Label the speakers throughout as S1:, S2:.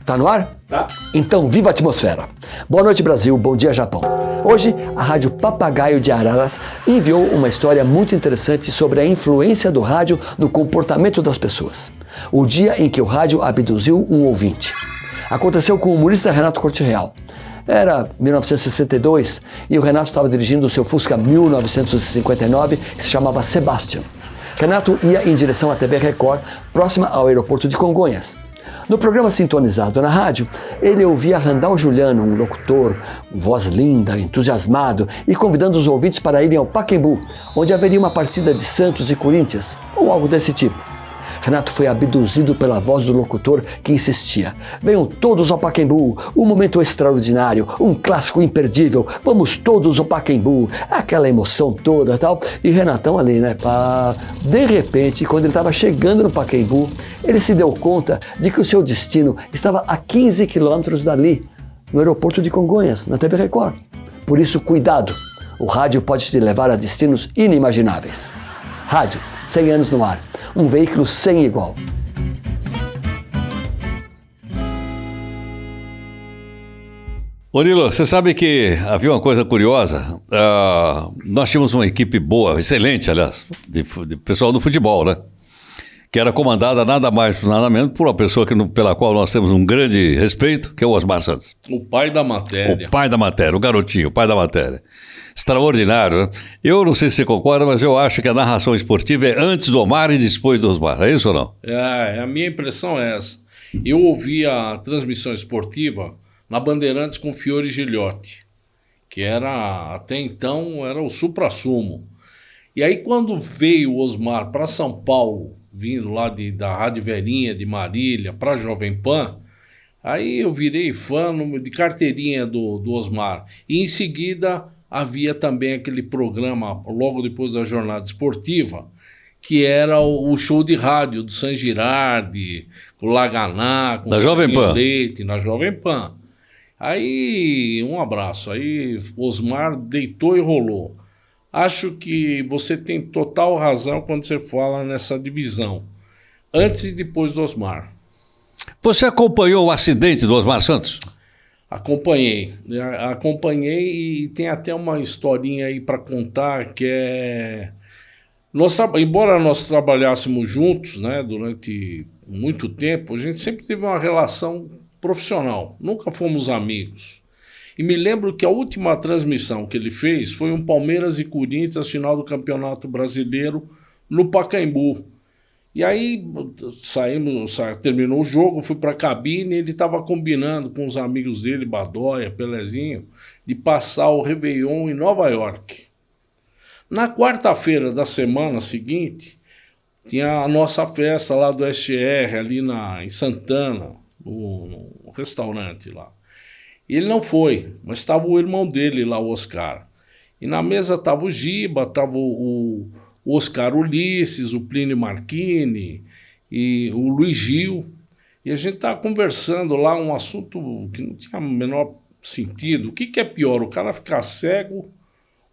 S1: Tá no ar?
S2: Tá.
S1: Então, viva a atmosfera! Boa noite, Brasil. Bom dia, Japão. Hoje, a Rádio Papagaio de Araras enviou uma história muito interessante sobre a influência do rádio no comportamento das pessoas. O dia em que o rádio abduziu um ouvinte. Aconteceu com o humorista Renato Corte Real. Era 1962 e o Renato estava dirigindo o seu Fusca 1959, que se chamava Sebastian. Renato ia em direção à TV Record, próxima ao aeroporto de Congonhas. No programa sintonizado na rádio, ele ouvia Randall Juliano, um locutor, voz linda, entusiasmado, e convidando os ouvintes para irem ao Pacaembu, onde haveria uma partida de Santos e Corinthians, ou algo desse tipo. Renato foi abduzido pela voz do locutor que insistia: venham todos ao Pacaembu, um momento extraordinário, um clássico imperdível, vamos todos ao Pacaembu, aquela emoção toda e tal. E Renatão ali, né? De repente, quando ele estava chegando no Pacaembu, ele se deu conta de que o seu destino estava a 15 quilômetros dali, no aeroporto de Congonhas, na TV Record. Por isso, cuidado, o rádio pode te levar a destinos inimagináveis. Rádio, 100 anos no ar. Um veículo sem igual.
S3: Ô Nilo, você sabe que havia uma coisa curiosa. Nós tínhamos uma equipe boa, excelente, aliás, de pessoal do futebol, né? Que era comandada nada mais, nada menos por uma pessoa pela qual nós temos um grande respeito, que é o Osmar Santos.
S2: O pai da matéria.
S3: O pai da matéria, o garotinho, o pai da matéria. Extraordinário, né? Eu não sei se você concorda, mas eu acho que a narração esportiva é antes do Omar e depois do Osmar. É isso ou não?
S2: A minha impressão é essa. Eu ouvi a transmissão esportiva na Bandeirantes com Fiore Gilhote, que era, até então, era o suprassumo. E aí, quando veio o Osmar para São Paulo, vindo lá da Rádio Verinha, de Marília, para Jovem Pan, aí eu virei fã de carteirinha do Osmar. E em seguida havia também aquele programa, logo depois da jornada esportiva, que era o show de rádio do San Girardi, com o Laganá, com o
S3: Jovem Pan.
S2: Leite, na Jovem Pan. Aí, um abraço. Aí Osmar deitou e rolou. Acho que você tem total razão quando você fala nessa divisão. Antes e depois do Osmar.
S3: Você acompanhou o acidente do Osmar Santos?
S2: Acompanhei e tem até uma historinha aí para contar que é... embora nós trabalhássemos juntos, né, durante muito tempo, a gente sempre teve uma relação profissional, nunca fomos amigos. E me lembro que a última transmissão que ele fez foi um Palmeiras e Corinthians, final do Campeonato Brasileiro, no Pacaembu. E aí terminou o jogo, fui para a cabine e ele estava combinando com os amigos dele, Badóia, Pelezinho, de passar o Réveillon em Nova York. Na quarta-feira da semana seguinte, tinha a nossa festa lá do SR, ali em Santana, no restaurante lá. E ele não foi, mas estava o irmão dele lá, o Oscar. E na mesa estava o Giba, estava o Oscar Ulisses, o Plínio Marchini e o Luiz Gil. E a gente estava conversando lá um assunto que não tinha o menor sentido. O que é pior, o cara ficar cego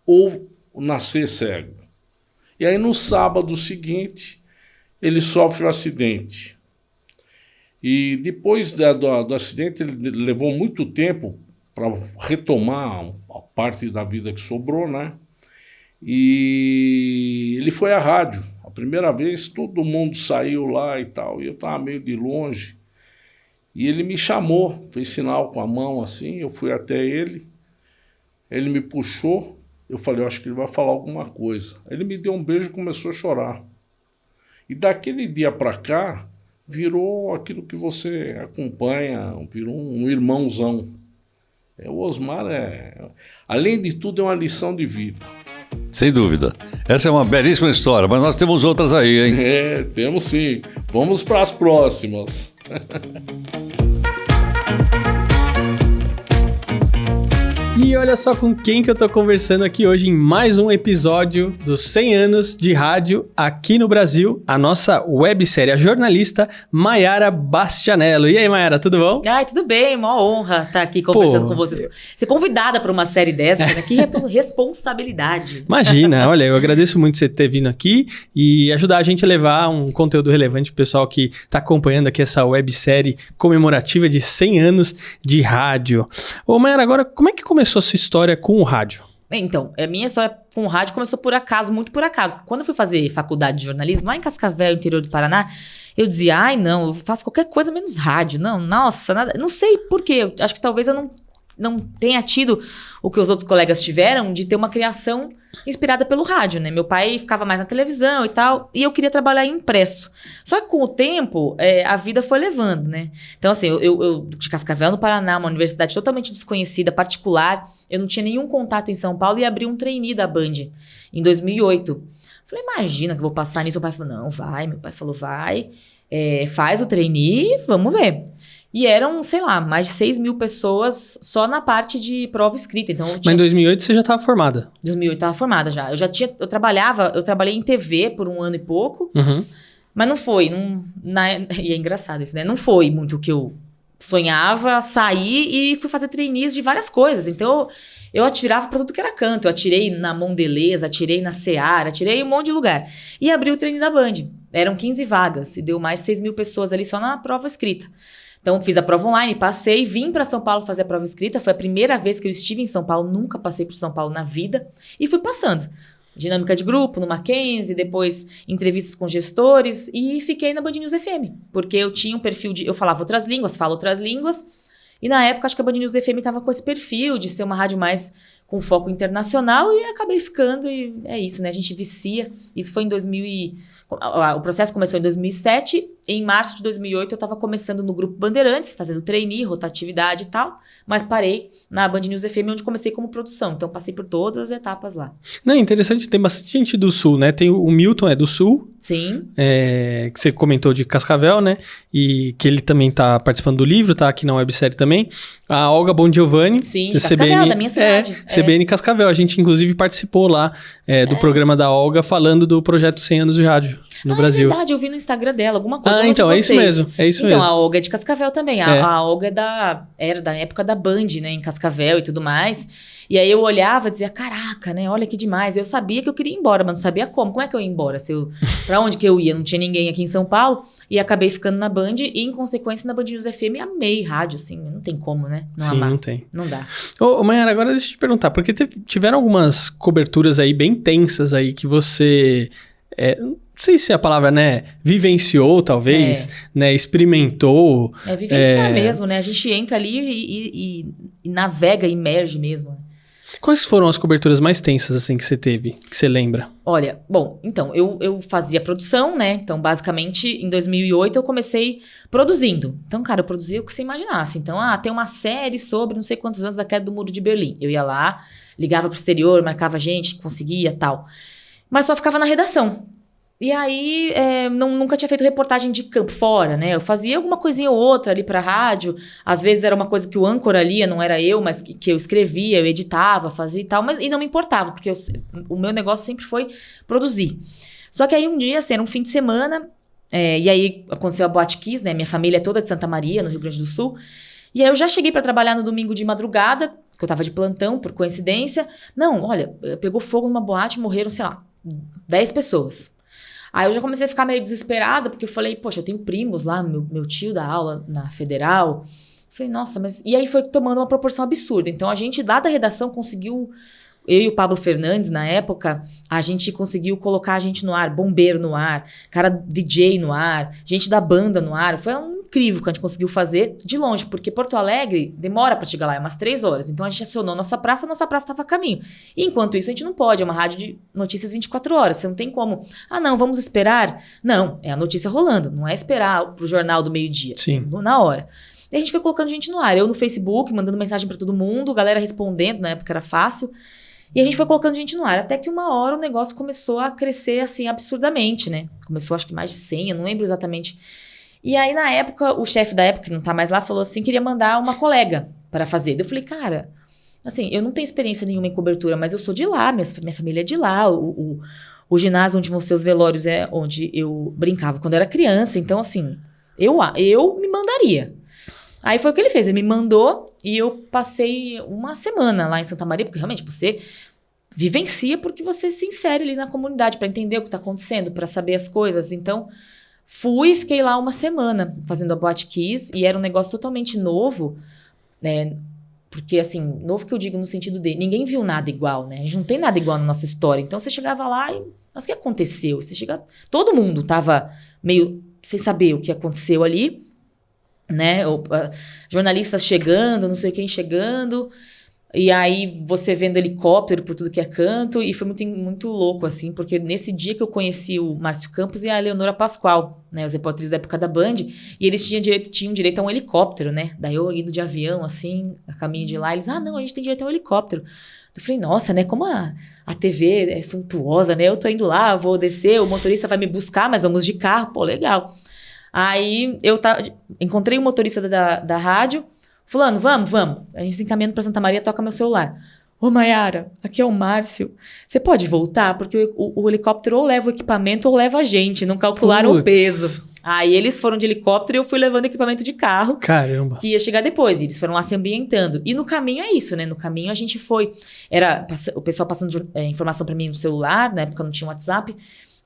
S2: ou nascer cego? E aí no sábado seguinte, ele sofre um acidente. E depois do acidente, ele levou muito tempo para retomar a parte da vida que sobrou, né? E ele foi à rádio. A primeira vez, todo mundo saiu lá e tal, e eu estava meio de longe. E ele me chamou, fez sinal com a mão assim, eu fui até ele me puxou, eu falei, eu acho que ele vai falar alguma coisa. Ele me deu um beijo e começou a chorar. E daquele dia para cá, virou aquilo que você acompanha, virou um irmãozão. O Osmar além de tudo, é uma lição de vida.
S3: Sem dúvida. Essa é uma belíssima história, mas nós temos outras aí, hein?
S2: Temos sim. Vamos para as próximas.
S4: E olha só com quem que eu tô conversando aqui hoje em mais um episódio dos 100 anos de rádio aqui no Brasil, a nossa websérie, a jornalista Maiara Bastianello. E aí, Maiara, tudo bom?
S5: Ai, tudo bem, uma honra estar aqui conversando com vocês. Ser convidada para uma série dessa, né? Que responsabilidade.
S4: Imagina, olha, eu agradeço muito você ter vindo aqui e ajudar a gente a levar um conteúdo relevante pro pessoal que tá acompanhando aqui essa websérie comemorativa de 100 anos de rádio. Ô, Maiara, agora, como é que começou a sua história com o rádio?
S5: Então, a minha história com o rádio começou por acaso, muito por acaso. Quando eu fui fazer faculdade de jornalismo, lá em Cascavel, interior do Paraná, eu dizia, ai não, eu faço qualquer coisa menos rádio. Não, nossa, nada. Não sei por quê. Acho que talvez eu não tenha tido o que os outros colegas tiveram de ter uma criação inspirada pelo rádio, né? Meu pai ficava mais na televisão e tal, e eu queria trabalhar em impresso. Só que com o tempo, a vida foi levando, né? Então, assim, eu de Cascavel, no Paraná, uma universidade totalmente desconhecida, particular, eu não tinha nenhum contato em São Paulo e abri um trainee da Band em 2008. Falei, imagina que eu vou passar nisso. O pai falou, não, vai. Meu pai falou, vai, faz o trainee, vamos ver. E eram, sei lá, mais de 6 mil pessoas só na parte de prova escrita. Então,
S4: Mas em 2008 você já estava formada?
S5: Em 2008 estava formada já. Eu trabalhei em TV por 1 ano e pouco, mas não foi. E é engraçado isso, né? Não foi muito o que eu sonhava, saí e fui fazer trainees de várias coisas. Então, eu atirava para tudo que era canto. Eu atirei na Mondelez, atirei na Seara, atirei em um monte de lugar. E abri o trainee da Band. Eram 15 vagas e deu mais de 6 mil pessoas ali só na prova escrita. Então, fiz a prova online, passei, vim para São Paulo fazer a prova escrita. Foi a primeira vez que eu estive em São Paulo, nunca passei por São Paulo na vida. E fui passando. Dinâmica de grupo, no Mackenzie, depois entrevistas com gestores. E fiquei na Band News FM, porque eu tinha um perfil eu falava outras línguas, falo outras línguas. E na época, acho que a Band News FM estava com esse perfil de ser uma rádio mais com foco internacional. E acabei ficando, e é isso, né? A gente vicia. Isso foi em 2000 O processo começou em 2007. Em março de 2008, eu estava começando no Grupo Bandeirantes, fazendo trainee, rotatividade e tal. Mas parei na Band News FM, onde comecei como produção. Então, passei por todas as etapas lá.
S4: Não, interessante, tem bastante gente do Sul, né? Tem o Milton, é do Sul.
S5: Sim.
S4: Que você comentou de Cascavel, né? E que ele também tá participando do livro, tá aqui na websérie também. A Olga Bongiovanni.
S5: Sim, de Cascavel, da minha cidade.
S4: CBN Cascavel. A gente, inclusive, participou lá do programa da Olga, falando do projeto 100 anos de rádio no Brasil.
S5: É verdade, eu vi no Instagram dela alguma coisa.
S4: Então, é isso mesmo.
S5: Então, a Olga é de Cascavel também. A Olga era da época da Band, né? Em Cascavel e tudo mais. E aí eu olhava e dizia, caraca, né? Olha que demais. Eu sabia que eu queria ir embora, mas não sabia como. Como é que eu ia embora? Pra onde que eu ia? Não tinha ninguém aqui em São Paulo. E acabei ficando na Band e, em consequência, na Band News FM. Amei rádio, assim. Não tem como, né? Não amar.
S4: Não tem.
S5: Não dá.
S4: Ô, Maiara, agora deixa eu te perguntar. Porque tiveram algumas coberturas aí bem tensas aí que você... não sei se a palavra, né, vivenciou, talvez, né, experimentou.
S5: Vivenciar mesmo, né? A gente entra ali e navega, imerge mesmo.
S4: Quais foram as coberturas mais tensas, assim, que você teve, que você lembra?
S5: Olha, bom, então, eu fazia produção, né? Então, basicamente, em 2008, eu comecei produzindo. Então, cara, eu produzia o que você imaginasse. Então, tem uma série sobre não sei quantos anos da queda do Muro de Berlim. Eu ia lá, ligava pro exterior, marcava gente, conseguia, tal. Mas só ficava na redação. E aí, nunca tinha feito reportagem de campo fora, né? Eu fazia alguma coisinha ou outra ali pra rádio. Às vezes era uma coisa que o âncora lia, não era eu, mas que eu escrevia, eu editava, fazia e tal. E não me importava, porque o meu negócio sempre foi produzir. Só que aí um dia, assim, era um fim de semana, e aí aconteceu a Boate Kiss, né? Minha família é toda de Santa Maria, no Rio Grande do Sul. E aí eu já cheguei pra trabalhar no domingo de madrugada, que eu tava de plantão, por coincidência. Não, olha, pegou fogo numa boate, morreram, sei lá, 10 pessoas. Aí eu já comecei a ficar meio desesperada, porque eu falei, poxa, eu tenho primos lá, meu tio dá aula na Federal. Falei, nossa, mas... E aí foi tomando uma proporção absurda. Então a gente, lá da redação, conseguiu... Eu e o Pablo Fernandes, na época, a gente conseguiu colocar a gente no ar, bombeiro no ar, cara DJ no ar, gente da banda no ar. Foi incrível que a gente conseguiu fazer de longe, porque Porto Alegre demora pra chegar lá, é umas 3 horas. Então a gente acionou nossa praça estava a caminho. E enquanto isso, a gente não pode, é uma rádio de notícias 24 horas, você não tem como. Não, vamos esperar? Não, é a notícia rolando, não é esperar pro jornal do meio-dia.
S4: Sim.
S5: Na hora. E a gente foi colocando gente no ar, eu no Facebook, mandando mensagem pra todo mundo, galera respondendo, na época era fácil. E a gente foi colocando gente no ar, até que uma hora o negócio começou a crescer, assim, absurdamente, né? Começou, acho que mais de 100, eu não lembro exatamente. E aí, na época, o chefe da época, que não tá mais lá, falou assim, queria mandar uma colega para fazer. Eu falei, cara, Assim, eu não tenho experiência nenhuma em cobertura, mas eu sou de lá, minha família é de lá. O ginásio onde vão ser os velórios é onde eu brincava quando era criança. Então, assim, eu me mandaria. Aí foi o que ele fez, ele me mandou e eu passei uma semana lá em Santa Maria, porque realmente você vivencia porque você se insere ali na comunidade para entender o que está acontecendo, para saber as coisas. Então, fui e fiquei lá uma semana fazendo a Boate Kiss e era um negócio totalmente novo, né? Porque, assim, novo que eu digo no sentido de ninguém viu nada igual, né? A gente não tem nada igual na nossa história. Então, você chegava lá e... Mas o que aconteceu? Todo mundo tava meio sem saber o que aconteceu ali, né? Jornalistas chegando, não sei quem chegando... E aí, você vendo helicóptero por tudo que é canto. E foi muito, muito louco, assim. Porque nesse dia que eu conheci o Márcio Campos e a Eleonora Pascoal, né? Os repórteres da época da Band. E eles tinham direito a um helicóptero, né? Daí eu indo de avião, assim, a caminho de lá. Eles, não, a gente tem direito a um helicóptero. Eu falei, nossa, né? Como a TV é suntuosa, né? Eu tô indo lá, vou descer, o motorista vai me buscar, mas vamos de carro. Pô, legal. Aí, encontrei o motorista da rádio. Fulano, vamos. A gente se encaminhando pra Santa Maria, toca meu celular. Ô, Mayara, aqui é o Márcio. Você pode voltar? Porque o helicóptero ou leva o equipamento ou leva a gente. Não calcularam o peso. Aí eles foram de helicóptero e eu fui levando equipamento de carro.
S4: Caramba.
S5: Que ia chegar depois. E eles foram lá se ambientando. E no caminho é isso, né? No caminho a gente foi... o pessoal passando informação pra mim no celular. Na época não tinha WhatsApp.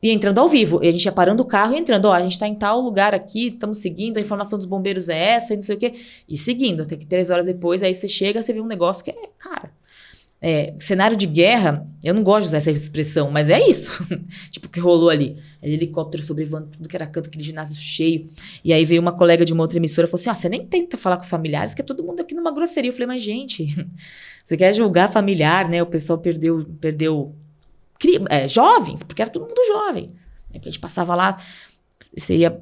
S5: E entrando ao vivo. E a gente ia parando o carro e entrando. A gente tá em tal lugar aqui, estamos seguindo, a informação dos bombeiros é essa, e não sei o quê. E seguindo, até que 3 horas depois, aí você chega, você vê um negócio que é, cara... cenário de guerra, eu não gosto de usar essa expressão, mas é isso. Tipo, o que rolou ali. Helicóptero sobrevoando tudo que era canto, aquele ginásio cheio. E aí veio uma colega de uma outra emissora e falou assim, você nem tenta falar com os familiares, que é todo mundo aqui numa grosseria. Eu falei, mas gente, você quer julgar familiar, né? O pessoal perdeu jovens, porque era todo mundo jovem. A gente passava lá, você ia...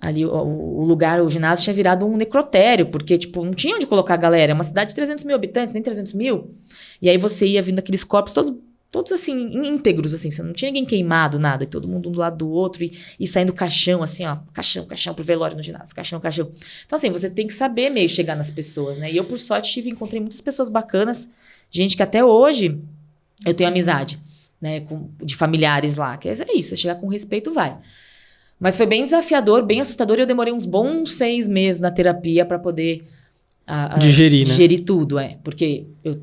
S5: Ali o lugar, o ginásio tinha virado um necrotério, porque, tipo, não tinha onde colocar a galera. É uma cidade de 300 mil habitantes, nem 300 mil. E aí você ia vindo aqueles corpos todos assim, íntegros, assim. Você não tinha ninguém queimado, nada. E todo mundo um do lado do outro e saindo caixão, assim, ó. Caixão pro velório no ginásio. Caixão. Então, assim, você tem que saber meio chegar nas pessoas, né? E eu, por sorte, encontrei muitas pessoas bacanas. Gente que até hoje eu tenho amizade, né? De familiares lá. Que é isso, você chegar com respeito, vai. Mas foi bem desafiador, bem assustador. E eu demorei uns bons 6 meses na terapia para poder digerir tudo. Porque eu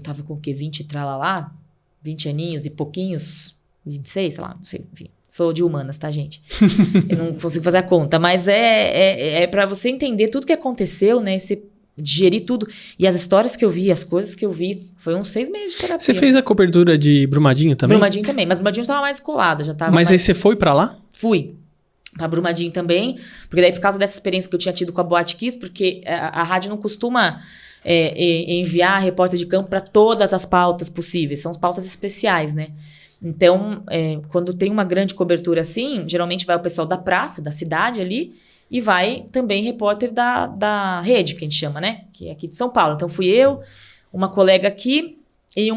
S5: tava com o quê? 20 e tralalá? 20 aninhos e pouquinhos? 26, sei lá, não sei. Enfim, sou de humanas, tá, gente? Eu não consigo fazer a conta. Mas é para você entender tudo que aconteceu, né? Você digerir tudo. E as histórias que eu vi, as coisas que eu vi, foi uns 6 meses de terapia.
S4: Você fez a cobertura de Brumadinho também?
S5: Brumadinho também, mas Brumadinho estava mais colada, já tava.
S4: Mas aí você foi pra lá?
S5: Fui pra Brumadinho também, porque daí por causa dessa experiência que eu tinha tido com a Boate Kiss, porque a rádio não costuma enviar repórter de campo para todas as pautas possíveis, são pautas especiais, né? Então, quando tem uma grande cobertura assim, geralmente vai o pessoal da praça, da cidade ali, e vai também repórter da rede, que a gente chama, né? Que é aqui de São Paulo. Então, fui eu, uma colega aqui e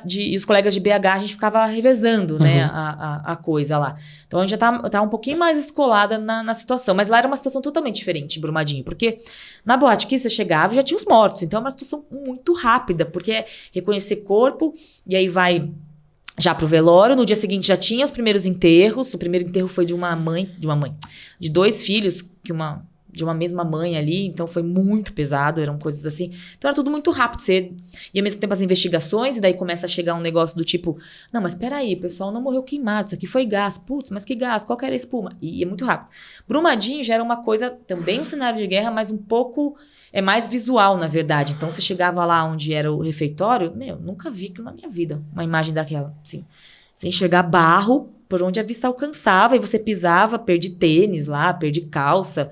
S5: e os colegas de BH, a gente ficava revezando, né, a coisa lá. Então, a gente já tá um pouquinho mais escolada na situação. Mas lá era uma situação totalmente diferente, em Brumadinho. Porque na Boate Kiss, você chegava e já tinha os mortos. Então, é uma situação muito rápida, porque é reconhecer corpo, e aí vai já pro velório. No dia seguinte já tinha os primeiros enterros. O primeiro enterro foi de 2 filhos, de uma mesma mãe ali, então foi muito pesado, eram coisas assim. Então era tudo muito rápido, e ao mesmo tempo as investigações, e daí começa a chegar um negócio do tipo, não, mas peraí, o pessoal não morreu queimado, isso aqui foi gás, putz, mas que gás, qual que era a espuma? E é muito rápido. Brumadinho já era uma coisa, também um cenário de guerra, mas um pouco, mais visual, na verdade. Então você chegava lá onde era o refeitório, nunca vi aquilo na minha vida, uma imagem daquela, assim. Você enxergar barro por onde a vista alcançava, e você pisava, perdi tênis lá, perdi calça.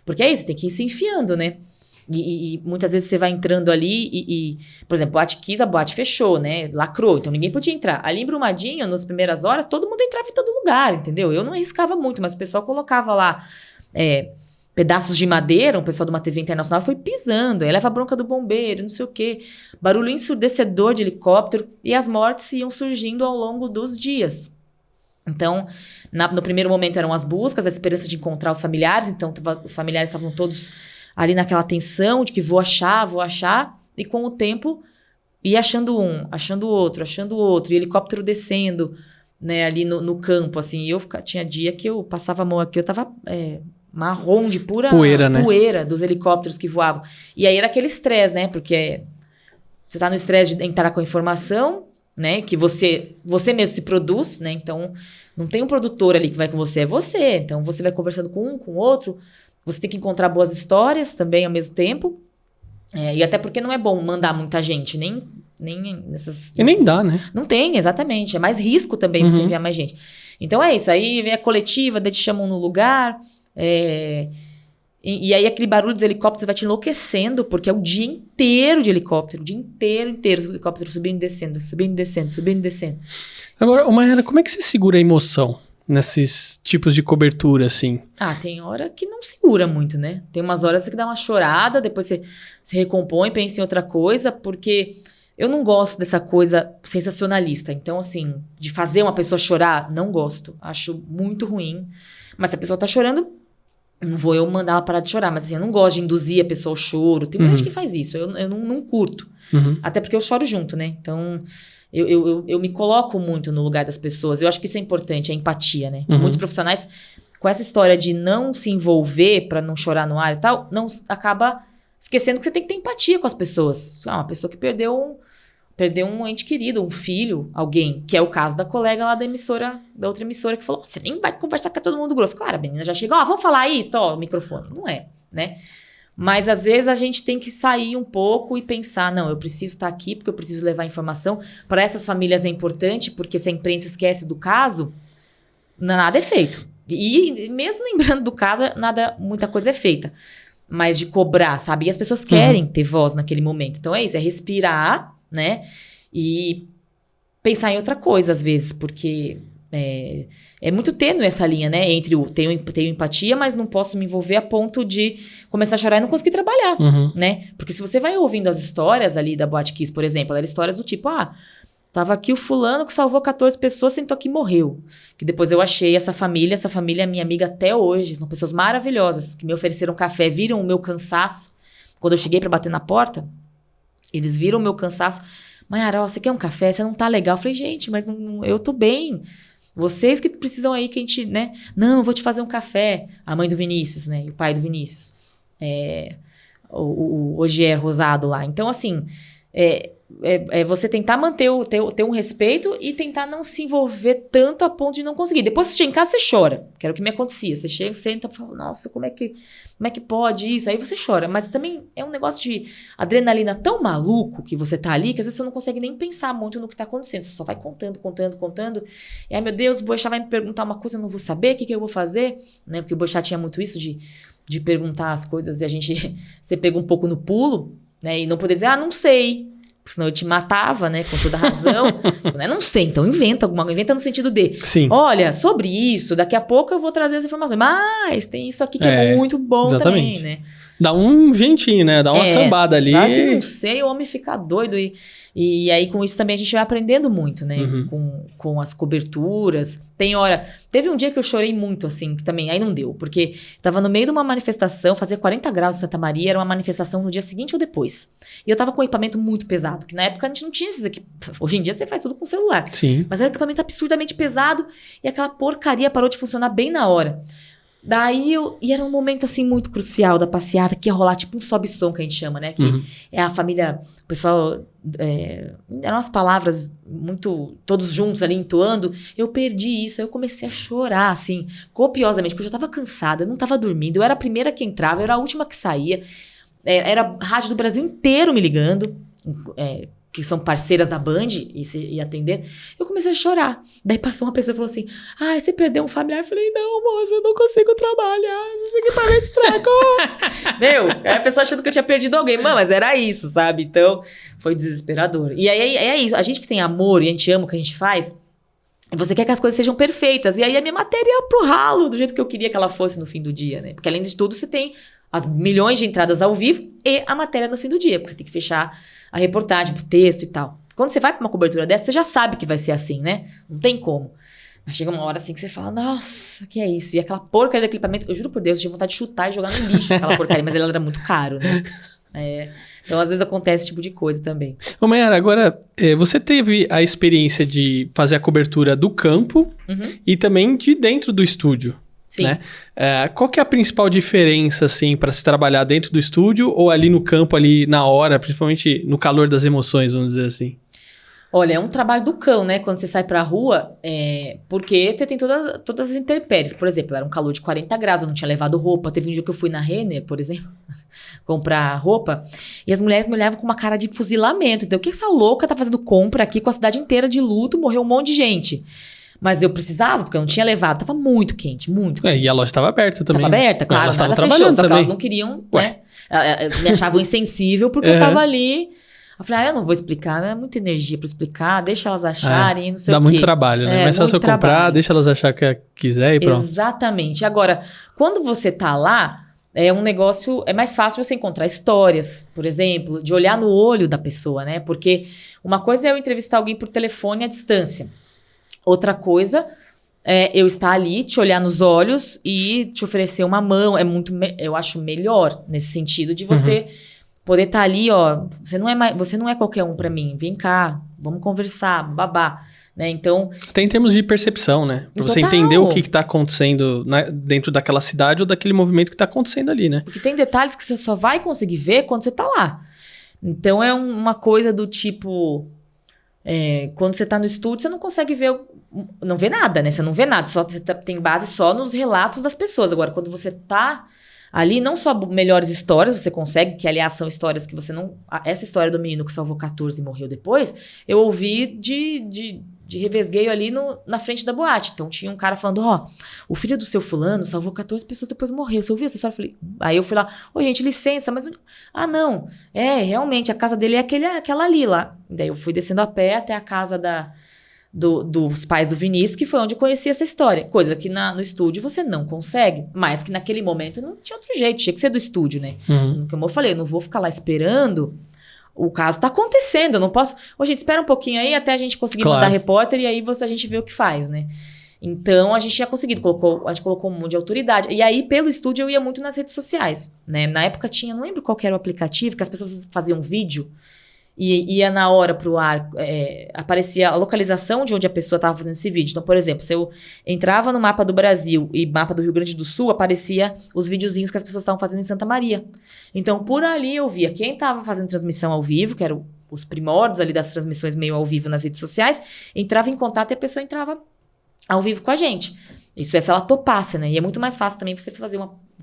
S5: Porque é isso, tem que ir se enfiando, né? E muitas vezes você vai entrando ali por exemplo, Boate Kiss, a boate fechou, né? Lacrou, então ninguém podia entrar. Ali em Brumadinho, nas primeiras horas, todo mundo entrava em todo lugar, entendeu? Eu não arriscava muito, mas o pessoal colocava lá pedaços de madeira, um pessoal de uma TV internacional foi pisando, aí leva a bronca do bombeiro, não sei o quê. Barulho ensurdecedor de helicóptero, e as mortes iam surgindo ao longo dos dias. Então, no primeiro momento eram as buscas, a esperança de encontrar os familiares. Então, os familiares estavam todos ali naquela tensão de que vou achar. e com o tempo ia achando um, achando outro, e helicóptero descendo, né, ali no campo, assim. E tinha dia que eu passava a mão aqui, eu tava marrom de pura
S4: poeira, né?
S5: Poeira dos helicópteros que voavam. E aí era aquele estresse, né? Porque você tá no estresse de entrar com a informação, né? Que você mesmo se produz, né? Então, não tem um produtor ali que vai com você, é você. Então, você vai conversando com um, com o outro. Você tem que encontrar boas histórias também ao mesmo tempo. E até porque não é bom mandar muita gente, nem nessas...
S4: E nem dá, né?
S5: Não tem, exatamente. É mais risco também você enviar mais gente. Então, é isso. Aí vem a coletiva, daí te chamam no lugar... E aí aquele barulho dos helicópteros vai te enlouquecendo, porque é o dia inteiro de helicóptero, o dia inteiro, os helicópteros subindo e descendo, subindo e descendo, subindo e descendo.
S4: Agora, Mayara, como é que você segura a emoção nesses tipos de cobertura, assim?
S5: Tem hora que não segura muito, né? Tem umas horas que dá uma chorada, depois você se recompõe, pensa em outra coisa, porque eu não gosto dessa coisa sensacionalista. Então, assim, de fazer uma pessoa chorar, não gosto. Acho muito ruim. Mas se a pessoa tá chorando, não vou eu mandar ela parar de chorar, mas assim, eu não gosto de induzir a pessoa ao choro. Tem muita gente que faz isso, eu não curto. Até porque eu choro junto, né? Então, eu me coloco muito no lugar das pessoas. Eu acho que isso é importante, a empatia, né? Muitos profissionais, com essa história de não se envolver pra não chorar no ar e tal, acaba esquecendo que você tem que ter empatia com as pessoas. Uma pessoa que perdeu um ente querido, um filho, alguém, que é o caso da colega lá da outra emissora, que falou, você nem vai conversar com todo mundo grosso. Claro, a menina já chegou, vamos falar aí, o microfone. Não é, né? Mas às vezes a gente tem que sair um pouco e pensar, não, eu preciso estar aqui porque eu preciso levar informação. Para essas famílias é importante, porque se a imprensa esquece do caso, nada é feito. E mesmo lembrando do caso, muita coisa é feita. Mas de cobrar, sabe? E as pessoas querem ter voz naquele momento. Então é isso, é respirar, né? E pensar em outra coisa, às vezes, porque é muito tênue essa linha, né? Entre tenho empatia, mas não posso me envolver a ponto de começar a chorar e não conseguir trabalhar, né? Porque se você vai ouvindo as histórias ali da Boate Kiss, por exemplo, eram histórias do tipo, tava aqui o fulano que salvou 14 pessoas, sentou aqui e morreu. Que depois eu achei essa família é minha amiga até hoje, são pessoas maravilhosas, que me ofereceram café, viram o meu cansaço. Quando eu cheguei para bater na porta, eles viram o meu cansaço. Mayara, você quer um café? Você não tá legal. Eu falei, gente, mas eu tô bem. Vocês que precisam aí que a gente, né? Não, eu vou te fazer um café. A mãe do Vinícius, né? E o pai do Vinícius. O Ogier Rosado lá. Então, assim, você tentar manter ter um respeito e tentar não se envolver tanto a ponto de não conseguir. Depois você chega em casa, você chora. Que era o que me acontecia. Você chega, senta e fala, nossa, como é que pode isso? Aí você chora. Mas também é um negócio de adrenalina tão maluco que você tá ali, que às vezes você não consegue nem pensar muito no que tá acontecendo. Você só vai contando. E aí, meu Deus, o Boechat vai me perguntar uma coisa, eu não vou saber, o que eu vou fazer? Né? Porque o Boechat tinha muito isso de perguntar as coisas e você pega um pouco no pulo, né? E não poder dizer, não sei. Porque senão eu te matava, né? Com toda razão. Eu não sei, então inventa no sentido de...
S4: Sim.
S5: Olha, sobre isso, daqui a pouco eu vou trazer as informações. Mas tem isso aqui que é muito bom
S4: exatamente.
S5: também, né?
S4: Dá um jeitinho, né? Dá uma sambada ali.
S5: Claro que não sei, o homem fica doido. E aí, com isso também, a gente vai aprendendo muito, né? Com as coberturas. Teve um dia que eu chorei muito, assim, que também, aí não deu. Porque tava no meio de uma manifestação, fazia 40 graus em Santa Maria, era uma manifestação no dia seguinte ou depois. E eu tava com um equipamento muito pesado, que na época a gente não tinha esses equipamentos. Hoje em dia você faz tudo com celular.
S4: Sim.
S5: Mas era um equipamento absurdamente pesado e aquela porcaria parou de funcionar bem na hora. E era um momento, assim, muito crucial da passeata, que ia rolar tipo um sobe-som, que a gente chama, né? Que é a família, o pessoal... eram as palavras muito... Todos juntos ali, entoando. Eu perdi isso, aí eu comecei a chorar, assim, copiosamente, porque eu já tava cansada, eu não tava dormindo, eu era a primeira que entrava, eu era a última que saía. Era a rádio do Brasil inteiro me ligando, que são parceiras da Band, e atender, eu comecei a chorar. Daí passou uma pessoa e falou assim, você perdeu um familiar? Eu falei, não, moça, eu não consigo trabalhar, esse equipamento estragou. Meu, a pessoa achando que eu tinha perdido alguém, mas era isso, sabe? Então, foi desesperador. E aí, é isso, a gente que tem amor e a gente ama o que a gente faz, você quer que as coisas sejam perfeitas, e aí a minha matéria ia pro ralo, do jeito que eu queria que ela fosse no fim do dia, né? Porque além de tudo, você tem as milhões de entradas ao vivo e a matéria no fim do dia, porque você tem que fechar a reportagem, o texto e tal. Quando você vai pra uma cobertura dessa, você já sabe que vai ser assim, né? Não tem como. Mas chega uma hora assim que você fala, nossa, que é isso? E aquela porcaria do equipamento, eu juro por Deus, eu tinha vontade de chutar e jogar no lixo aquela porcaria, mas ela era muito caro, né? Então, às vezes acontece esse tipo de coisa também.
S4: Ô, Mayara, agora, você teve a experiência de fazer a cobertura do campo e também de dentro do estúdio.
S5: Sim.
S4: Né? Qual que é a principal diferença, assim, para se trabalhar dentro do estúdio ou ali no campo, ali na hora, principalmente no calor das emoções, vamos dizer assim?
S5: Olha, é um trabalho do cão, né? Quando você sai pra rua, porque você tem todas as intempéries. Por exemplo, era um calor de 40 graus, eu não tinha levado roupa. Teve um dia que eu fui na Renner, por exemplo, comprar roupa, e as mulheres me olhavam com uma cara de fuzilamento. Então, o que essa louca tá fazendo compra aqui com a cidade inteira de luto, morreu um monte de gente. Mas eu precisava, porque eu não tinha levado. Tava muito quente, muito quente.
S4: E a loja estava aberta também.
S5: Tava aberta, claro.
S4: Elas estavam
S5: Nada
S4: trabalhando
S5: fechou, só que
S4: também.
S5: elas não queriam, né? Me achavam insensível porque eu tava ali. Eu falei, eu não vou explicar, é muita energia pra explicar, deixa elas acharem, não sei o quê.
S4: Dá muito trabalho, né? Mas só você comprar, deixa elas achar que quiser e pronto.
S5: Exatamente. Agora, quando você tá lá, é um negócio, é mais fácil você encontrar histórias, por exemplo, de olhar no olho da pessoa, né? Porque uma coisa é eu entrevistar alguém por telefone à distância. Outra coisa é eu estar ali, te olhar nos olhos e te oferecer uma mão. Eu acho melhor nesse sentido de você poder estar ali, ó. Você não é qualquer um pra mim. Vem cá, vamos conversar, babá. Né? Então,
S4: tem em termos de percepção, né? Pra você entender o que tá acontecendo dentro daquela cidade ou daquele movimento que tá acontecendo ali, né?
S5: Porque tem detalhes que você só vai conseguir ver quando você tá lá. Então, é uma coisa do tipo... quando você tá no estúdio, você não consegue ver... Não vê nada, né? Você não vê nada. Você tem base só nos relatos das pessoas. Agora, quando você tá ali, não só melhores histórias, você consegue, que aliás são histórias que você não... Essa história do menino que salvou 14 e morreu depois, eu ouvi de revesgueio ali na frente da boate. Então tinha um cara falando, o filho do seu fulano salvou 14 pessoas, depois morreu. Você ouviu essa história? Aí eu fui lá, gente, licença, mas... não, realmente, a casa dele é aquela ali lá. Daí eu fui descendo a pé até a casa dos pais do Vinícius, que foi onde eu conheci essa história. Coisa que no estúdio você não consegue, mas que naquele momento não tinha outro jeito, tinha que ser do estúdio, né? Como eu falei, eu não vou ficar lá esperando. O caso tá acontecendo, eu não posso... gente, espera um pouquinho aí até a gente conseguir mandar repórter e aí a gente vê o que faz, né? Então, a gente tinha conseguido, a gente colocou um monte de autoridade. E aí, pelo estúdio, eu ia muito nas redes sociais, né? Na época tinha, não lembro qual que era o aplicativo, que as pessoas faziam vídeo e ia na hora pro ar, aparecia a localização de onde a pessoa estava fazendo esse vídeo. Então, por exemplo, se eu entrava no mapa do Brasil e mapa do Rio Grande do Sul, aparecia os videozinhos que as pessoas estavam fazendo em Santa Maria. Então, por ali eu via quem estava fazendo transmissão ao vivo, que eram os primórdios ali das transmissões meio ao vivo nas redes sociais, entrava em contato e a pessoa entrava ao vivo com a gente. Isso é se ela topasse, né? E é muito mais fácil também você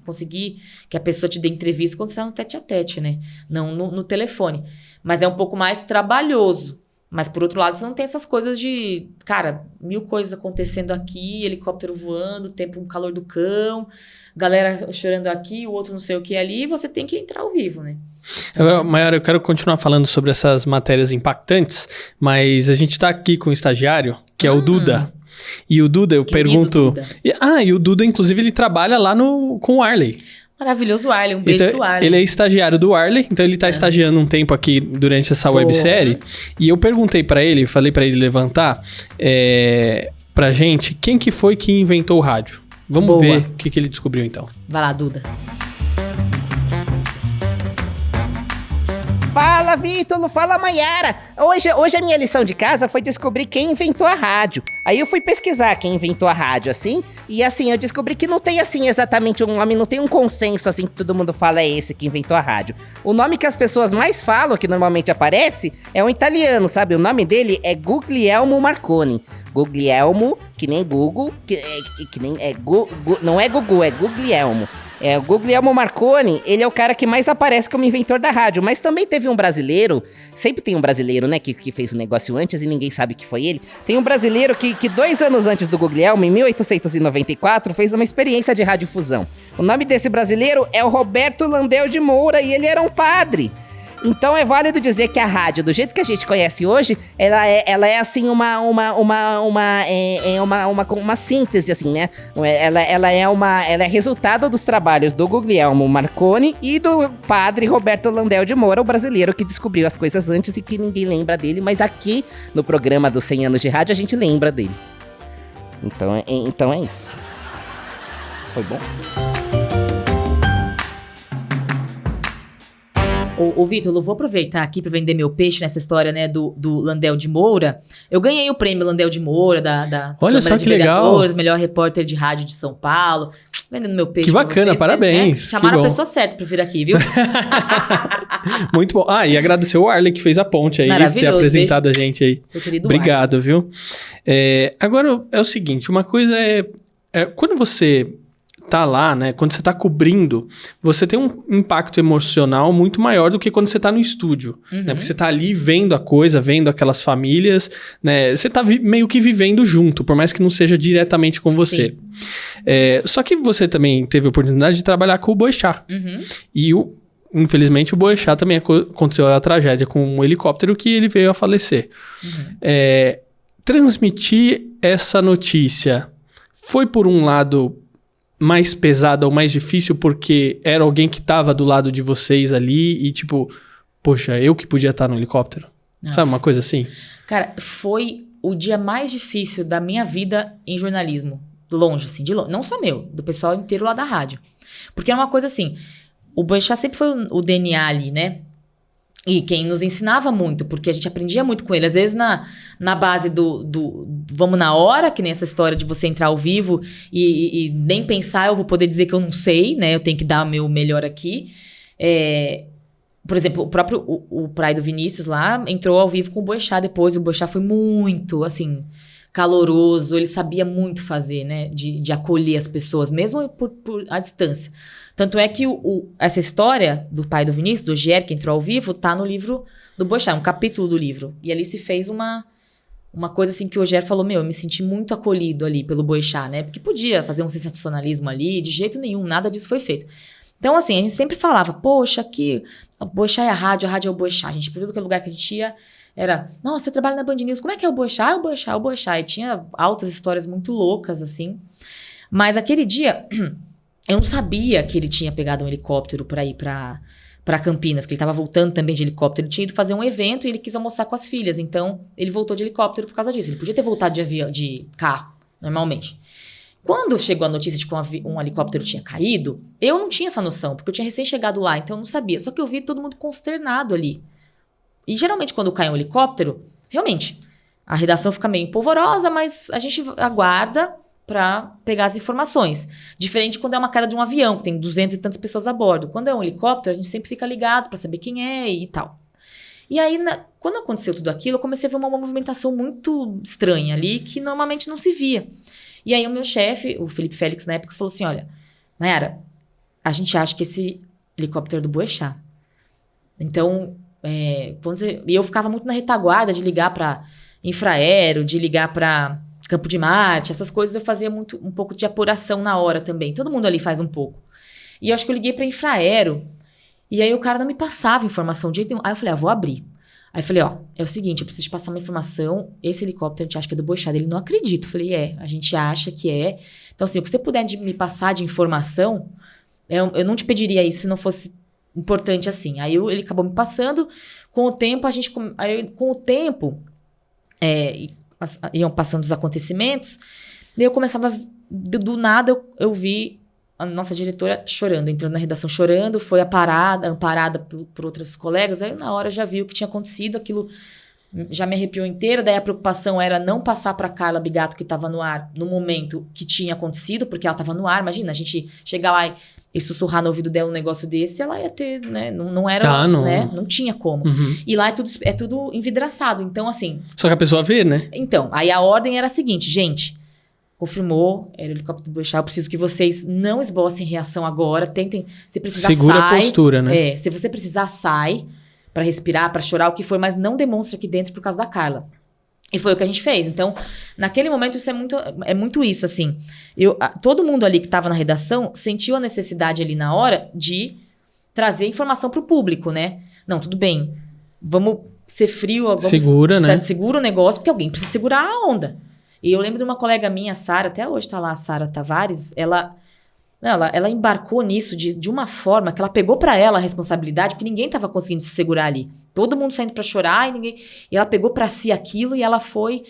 S5: conseguir que a pessoa te dê entrevista quando você está no tete-a-tete, né? Não no telefone. Mas é um pouco mais trabalhoso. Mas, por outro lado, você não tem essas coisas de... Cara, 1000 coisas acontecendo aqui, helicóptero voando, um calor do cão, galera chorando aqui, o outro não sei o que ali, e você tem que entrar ao vivo, né?
S4: Mayara, eu quero continuar falando sobre essas matérias impactantes, mas a gente tá aqui com um estagiário, que é o Duda. E o Duda, eu pergunto...
S5: Duda.
S4: E o Duda, inclusive, ele trabalha lá com o Arley.
S5: Maravilhoso Arley, um beijo pro Arley.
S4: Ele é estagiário do Arley, então ele tá estagiando um tempo aqui durante essa websérie. E eu perguntei pra ele, falei pra ele levantar pra gente quem que foi que inventou o rádio. Vamos ver o que ele descobriu então.
S5: Vai lá, Duda.
S6: Fala, Vítor, fala, Mayara. Hoje a minha lição de casa foi descobrir quem inventou a rádio. Aí eu fui pesquisar quem inventou a rádio, assim, e assim, eu descobri que não tem, assim, exatamente um nome, não tem um consenso, assim, que todo mundo fala é esse que inventou a rádio. O nome que as pessoas mais falam, que normalmente aparece, é um italiano, sabe? O nome dele é Guglielmo Marconi. Guglielmo, que nem Google, não é Gugu, é Guglielmo. O Guglielmo Marconi, ele é o cara que mais aparece como inventor da rádio, mas também teve um brasileiro, sempre tem um brasileiro, né, que fez o negócio antes e ninguém sabe que foi ele. Tem um brasileiro que 2 anos antes do Guglielmo, em 1894, fez uma experiência de radiodifusão. O nome desse brasileiro é o Roberto Landel de Moura e ele era um padre. Então é válido dizer que a rádio, do jeito que a gente conhece hoje, ela é assim uma síntese, assim, né? Ela é resultado dos trabalhos do Guglielmo Marconi e do padre Roberto Landel de Moura, o brasileiro que descobriu as coisas antes e que ninguém lembra dele, mas aqui no programa dos 100 anos de rádio a gente lembra dele. Então é isso. Foi bom?
S5: Ô Vitor, eu vou aproveitar aqui para vender meu peixe nessa história, né, do Landel de Moura. Eu ganhei o prêmio Landel de Moura da
S4: Olha
S5: Câmara
S4: só
S5: de
S4: que legal.
S5: Vereadores, melhor repórter de rádio de São Paulo. Vendendo meu peixe
S4: Que
S5: pra
S4: bacana,
S5: vocês,
S4: parabéns,
S5: Né?
S4: que
S5: Chamaram a
S4: bom.
S5: pessoa certa para vir aqui, viu?
S4: Muito bom. E agradecer o Arley que fez a ponte aí, ter
S5: Maravilhoso,
S4: apresentado a gente aí.
S5: Meu querido
S4: Obrigado, viu? Agora é o seguinte, uma coisa quando você tá lá, né? Quando você tá cobrindo, você tem um impacto emocional muito maior do que quando você tá no estúdio, né? Porque você tá ali vendo a coisa, vendo aquelas famílias, né? Você tá meio que vivendo junto, por mais que não seja diretamente com você. Só que você também teve a oportunidade de trabalhar com o Boechat. E infelizmente o Boechat também aconteceu a tragédia com um helicóptero que ele veio a falecer. Transmitir essa notícia foi por um lado mais pesada ou mais difícil porque era alguém que tava do lado de vocês ali e tipo, poxa, eu que podia estar no helicóptero? Sabe, uma coisa assim?
S5: Cara, foi o dia mais difícil da minha vida em jornalismo. Longe, assim, de longe. Não só meu, do pessoal inteiro lá da rádio. Porque é uma coisa assim, o Boechat sempre foi o DNA ali, né? E quem nos ensinava muito, porque a gente aprendia muito com ele. Às vezes na base do vamos na hora, que nem essa história de você entrar ao vivo e nem pensar, eu vou poder dizer que eu não sei, né? Eu tenho que dar o meu melhor aqui. Por exemplo, o próprio o pai do Vinícius lá entrou ao vivo com o Boechat depois. O Boechat foi muito, assim, caloroso. Ele sabia muito fazer, né? De acolher as pessoas, mesmo por à distância. Tanto é que essa história do pai do Vinícius, do Ogier, que entrou ao vivo, tá no livro do Boechat, um capítulo do livro. E ali se fez uma coisa assim que o Ogier falou, eu me senti muito acolhido ali pelo Boechat, né? Porque podia fazer um sensacionalismo ali, de jeito nenhum, nada disso foi feito. Então, assim, a gente sempre falava, poxa, aqui, o Boechat é a rádio é o Boechat. A gente, por todo lugar que a gente ia, era, nossa, você trabalha na Band News, como é que é o Boechat? É o Boechat, é o Boechat. E tinha altas histórias muito loucas, assim. Mas aquele dia... Eu não sabia que ele tinha pegado um helicóptero para ir para Campinas, que ele estava voltando também de helicóptero. Ele tinha ido fazer um evento e ele quis almoçar com as filhas. Então, ele voltou de helicóptero por causa disso. Ele podia ter voltado de carro, normalmente. Quando chegou a notícia de que um helicóptero tinha caído, eu não tinha essa noção, porque eu tinha recém chegado lá, então eu não sabia. Só que eu vi todo mundo consternado ali. E geralmente, quando cai um helicóptero, realmente, a redação fica meio polvorosa, mas a gente aguarda para pegar as informações. Diferente quando é uma queda de um avião, que tem 200 e tantas pessoas a bordo. Quando é um helicóptero, a gente sempre fica ligado para saber quem é e tal. E aí, quando aconteceu tudo aquilo, eu comecei a ver uma movimentação muito estranha ali, que normalmente não se via. E aí o meu chefe, o Felipe Félix, na época, falou assim, olha, Nayara, a gente acha que esse helicóptero é do Boechat. Então, e eu ficava muito na retaguarda de ligar para Infraero, de ligar para Campo de Marte, essas coisas eu fazia um pouco de apuração na hora também. Todo mundo ali faz um pouco. E eu acho que eu liguei para Infraero, e aí o cara não me passava informação de jeito nenhum. Aí eu falei, vou abrir. Aí eu falei, é o seguinte, eu preciso te passar uma informação, esse helicóptero a gente acha que é do Boechat. Ele não acredita. Eu falei, a gente acha que é. Então, assim, o que você puder me passar de informação, eu não te pediria isso se não fosse importante assim. Aí ele acabou me passando. Com o tempo, iam passando os acontecimentos, daí eu começava, do nada eu vi a nossa diretora chorando, entrando na redação chorando, foi amparada por outros colegas, aí na hora já vi o que tinha acontecido, aquilo já me arrepiou inteira, daí a preocupação era não passar para Carla Bigato, que estava no ar, no momento que tinha acontecido, porque ela estava no ar, imagina, a gente chegar lá e sussurrar no ouvido dela um negócio desse, ela ia ter, né, não era, né, não tinha como. E lá é tudo envidraçado, então assim...
S4: Só que a pessoa vê, né?
S5: Então, aí a ordem era a seguinte, gente, confirmou, era o helicóptero do Boechat, eu preciso que vocês não esbocem reação agora, tentem, se precisar
S4: segura
S5: sai.
S4: A postura, né?
S5: Se você precisar, sai, para respirar, para chorar, o que for, mas não demonstra aqui dentro por causa da Carla. E foi o que a gente fez. Então, naquele momento, isso é muito isso, assim. Todo mundo ali que estava na redação sentiu a necessidade ali na hora de trazer informação para o público, né? Não, tudo bem, vamos ser frio, vamos segura o negócio, porque alguém precisa segurar a onda. E eu lembro de uma colega minha, a Sara, até hoje está lá, a Sara Tavares, ela embarcou nisso de uma forma que ela pegou para ela a responsabilidade, porque ninguém estava conseguindo se segurar ali. Todo mundo saindo para chorar e ela pegou para si aquilo e ela foi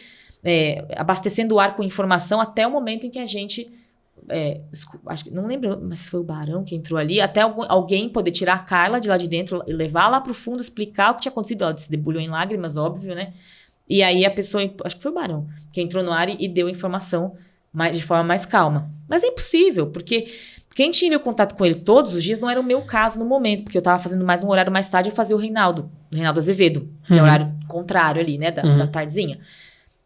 S5: abastecendo o ar com informação até o momento em que a gente acho que não lembro, mas foi o Barão que entrou ali, até alguém poder tirar a Carla de lá de dentro, levar lá pro fundo, explicar o que tinha acontecido. Ela se debulhou em lágrimas, óbvio, né? E aí a pessoa, acho que foi o Barão, que entrou no ar e deu a informação de forma mais calma. Mas é impossível, porque quem tinha o contato com ele todos os dias não era o meu caso no momento, porque eu tava fazendo mais um horário mais tarde, eu fazia o Reinaldo Azevedo, que é o horário contrário ali, né, da tardezinha.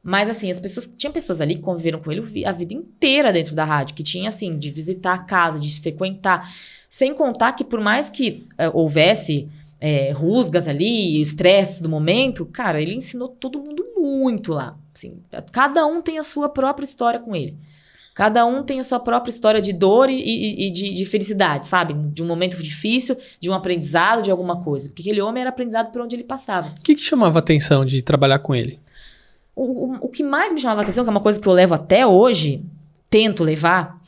S5: Mas, assim, tinha pessoas ali que conviveram com ele a vida inteira dentro da rádio, que tinha, assim, de visitar a casa, de frequentar. Sem contar que, por mais que houvesse rusgas ali, estresse do momento, cara, ele ensinou todo mundo muito lá. Assim, cada um tem a sua própria história com ele. Cada um tem a sua própria história de dor e de felicidade, sabe? De um momento difícil, de um aprendizado, de alguma coisa. Porque aquele homem era aprendizado por onde ele passava.
S4: O que chamava a atenção de trabalhar com ele?
S5: O que mais me chamava a atenção, que é uma coisa que eu levo até hoje, tento levar,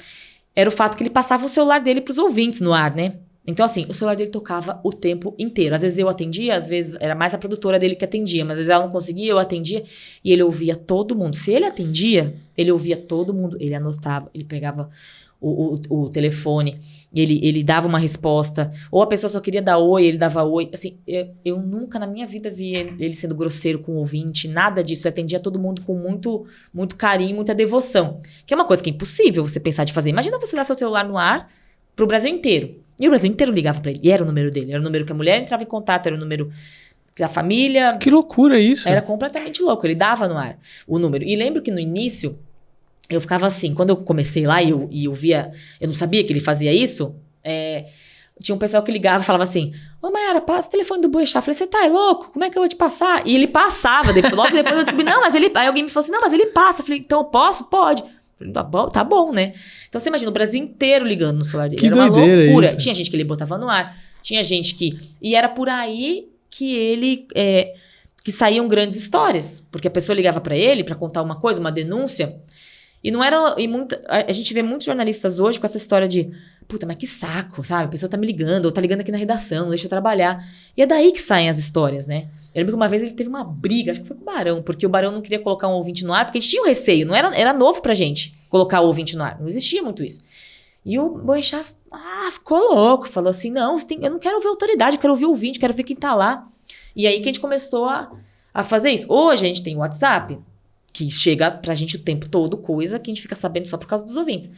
S5: era o fato que ele passava o celular dele pros ouvintes no ar, né? Então, assim, o celular dele tocava o tempo inteiro. Às vezes eu atendia, às vezes era mais a produtora dele que atendia, mas às vezes ela não conseguia, eu atendia, e ele ouvia todo mundo. Se ele atendia, ele ouvia todo mundo, ele anotava, ele pegava o telefone, ele dava uma resposta, ou a pessoa só queria dar oi, ele dava oi. Assim, eu nunca na minha vida vi ele sendo grosseiro com o ouvinte, nada disso. Ele atendia todo mundo com muito, muito carinho, muita devoção, que é uma coisa que é impossível você pensar de fazer. Imagina você dar seu celular no ar pro Brasil inteiro. E o Brasil inteiro ligava pra ele. E era o número dele. Era o número que a mulher entrava em contato, era o número da família.
S4: Que loucura isso.
S5: Era completamente louco. Ele dava no ar o número. E lembro que no início, eu ficava assim, quando eu comecei lá e eu via, eu não sabia que ele fazia isso, tinha um pessoal que ligava e falava assim, ô Mayara, passa o telefone do Boechat. Eu falei, você tá louco? Como é que eu vou te passar? E ele passava. Logo depois eu descobri, não, mas ele... Aí alguém me falou assim, não, mas ele passa. Eu falei, então eu posso? Pode. Tá bom, né? Então você imagina o Brasil inteiro ligando no celular dele.
S4: Que
S5: era uma loucura.
S4: Isso.
S5: Tinha gente que ele botava no ar, tinha gente que... E era por aí que ele... que saíam grandes histórias. Porque a pessoa ligava pra ele pra contar uma coisa, uma denúncia. E não era... a gente vê muitos jornalistas hoje com essa história de... Puta, mas que saco, sabe? A pessoa tá me ligando, ou tá ligando aqui na redação, não deixa eu trabalhar. E é daí que saem as histórias, né? Eu lembro que uma vez ele teve uma briga, acho que foi com o Barão, porque o Barão não queria colocar um ouvinte no ar, porque a gente tinha um receio, não era novo pra gente colocar o ouvinte no ar, não existia muito isso. E o Boechat, ficou louco, falou assim, não, eu não quero ouvir autoridade, eu quero ouvir o ouvinte, quero ver quem tá lá. E aí que a gente começou a fazer isso. Hoje a gente tem o WhatsApp, que chega pra gente o tempo todo, coisa que a gente fica sabendo só por causa dos ouvintes.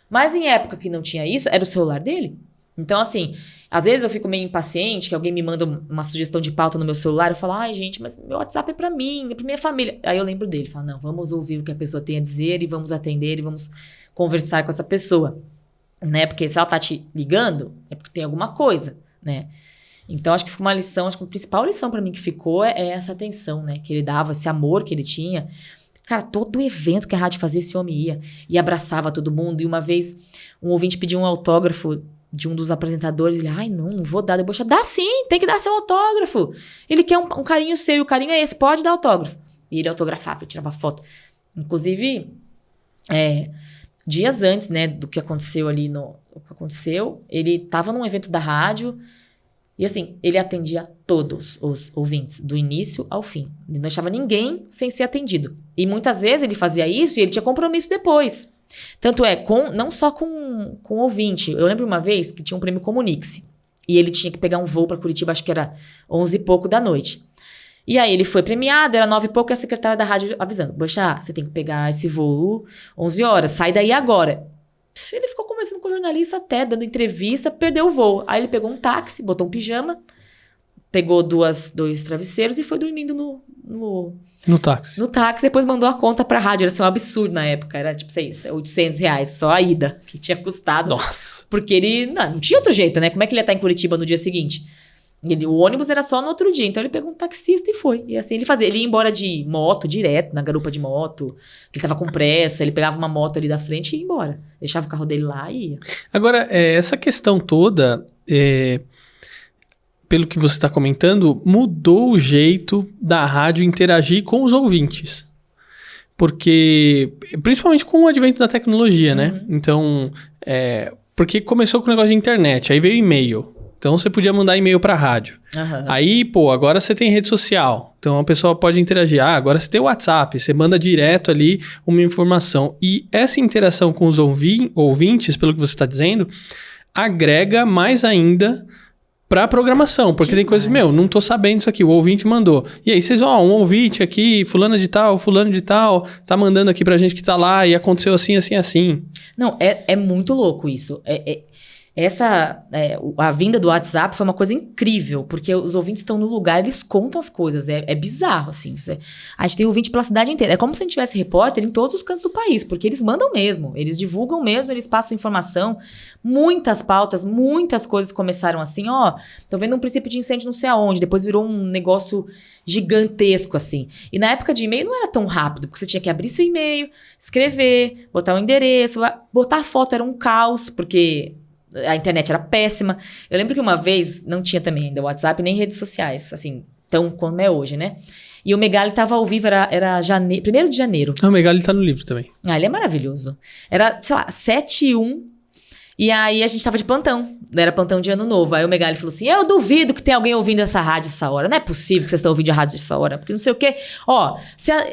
S5: Mas em época que não tinha isso, era o celular dele. Então, assim, às vezes eu fico meio impaciente, que alguém me manda uma sugestão de pauta no meu celular, eu falo, ai, gente, mas meu WhatsApp é pra mim, é pra minha família. Aí eu lembro dele, falo, não, vamos ouvir o que a pessoa tem a dizer e vamos atender e vamos conversar com essa pessoa, né? Porque se ela tá te ligando, é porque tem alguma coisa, né? Então, acho que foi uma lição, acho que a principal lição pra mim que ficou é essa atenção, né? Que ele dava, esse amor que ele tinha. Cara, todo evento que a rádio fazia, esse homem ia e abraçava todo mundo. E uma vez, um ouvinte pediu um autógrafo de um dos apresentadores. Ele, ai, não vou dar. Depois, dá sim, tem que dar seu autógrafo. Ele quer um carinho seu, e o carinho é esse, pode dar autógrafo. E ele autografava, ele tirava foto. Inclusive, dias antes, né, do que aconteceu ali, ele tava num evento da rádio. E assim, ele atendia todos os ouvintes, do início ao fim. Ele não deixava ninguém sem ser atendido. E muitas vezes ele fazia isso e ele tinha compromisso depois. Tanto não só com o ouvinte. Eu lembro uma vez que tinha um prêmio Comunique-se. E ele tinha que pegar um voo para Curitiba, acho que era 11 e pouco da noite. E aí ele foi premiado, era 9 e pouco, e a secretária da rádio avisando. Boechat, você tem que pegar esse voo 11 horas, sai daí agora. Ele ficou conversando com o jornalista até, dando entrevista, perdeu o voo. Aí ele pegou um táxi, botou um pijama, pegou dois travesseiros e foi dormindo
S4: no táxi.
S5: No táxi, depois mandou a conta pra rádio. Era assim, um absurdo na época. Era tipo, sei, R$800, só a ida, que tinha custado.
S4: Nossa.
S5: Porque ele não tinha outro jeito, né? Como é que ele ia estar em Curitiba no dia seguinte? O ônibus era só no outro dia, então ele pegou um taxista e foi. E assim ele fazia. Ele ia embora de moto, direto, na garupa de moto. Ele tava com pressa, ele pegava uma moto ali da frente e ia embora. Deixava o carro dele lá e ia.
S4: Agora, essa questão toda, pelo que você está comentando, mudou o jeito da rádio interagir com os ouvintes. Porque, principalmente com o advento da tecnologia, né? Então, porque começou com o negócio de internet, aí veio e-mail. Então você podia mandar e-mail para a rádio.
S5: Aham.
S4: Aí, pô, agora você tem rede social. Então a pessoa pode interagir. Ah, agora você tem o WhatsApp. Você manda direto ali uma informação. E essa interação com os ouvintes, pelo que você está dizendo, agrega mais ainda para a programação. Porque tem coisas, não tô sabendo isso aqui. O ouvinte mandou. E aí vocês, um ouvinte aqui, fulano de tal, tá mandando aqui pra gente que tá lá e aconteceu assim, assim, assim.
S5: Não, é muito louco isso. A vinda do WhatsApp foi uma coisa incrível, porque os ouvintes estão no lugar, eles contam as coisas, é bizarro, assim. A gente tem ouvinte pela cidade inteira, é como se a gente tivesse repórter em todos os cantos do país, porque eles mandam mesmo, eles divulgam mesmo, eles passam informação, muitas pautas, muitas coisas começaram assim, tô vendo um princípio de incêndio não sei aonde, depois virou um negócio gigantesco, assim. E na época de e-mail não era tão rápido, porque você tinha que abrir seu e-mail, escrever, botar o endereço, botar a foto era um caos, porque a internet era péssima. Eu lembro que uma vez, não tinha também ainda WhatsApp, nem redes sociais, assim, tão como é hoje, né? E o Megali tava ao vivo, era 1º de janeiro.
S4: O Megali tá no livro também.
S5: Ele é maravilhoso. Era, sei lá, 7h01, e aí a gente tava de plantão, era plantão de ano novo. Aí o Megali falou assim, eu duvido que tenha alguém ouvindo essa rádio essa hora. Não é possível que vocês estão ouvindo a rádio essa hora, porque não sei o quê.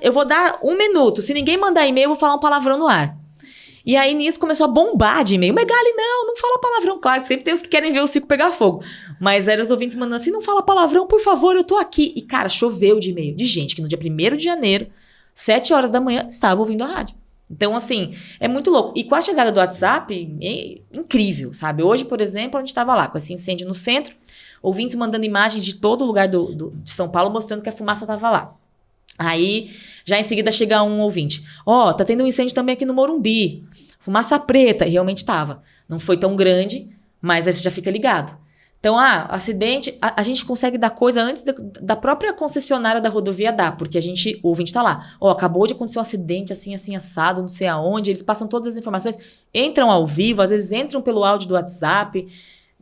S5: Eu vou dar 1 minuto, se ninguém mandar e-mail, eu vou falar um palavrão no ar. E aí, nisso, começou a bombar de e-mail. Megali, não fala palavrão. Claro que sempre tem os que querem ver o circo pegar fogo. Mas eram os ouvintes mandando assim, não fala palavrão, por favor, eu tô aqui. E, cara, choveu de e-mail de gente que no dia 1º de janeiro, 7 horas da manhã, estava ouvindo a rádio. Então, assim, é muito louco. E com a chegada do WhatsApp, é incrível, sabe? Hoje, por exemplo, a gente estava lá com esse incêndio no centro, ouvintes mandando imagens de todo lugar de São Paulo, mostrando que a fumaça estava lá. Aí, já em seguida, chega um ouvinte. Tá tendo um incêndio também aqui no Morumbi. Fumaça preta. E realmente tava. Não foi tão grande, mas aí você já fica ligado. Então, acidente, a gente consegue dar coisa antes da própria concessionária da rodovia dar, porque o ouvinte tá lá. Acabou de acontecer um acidente assim, assim, assado, não sei aonde. Eles passam todas as informações, entram ao vivo, às vezes entram pelo áudio do WhatsApp.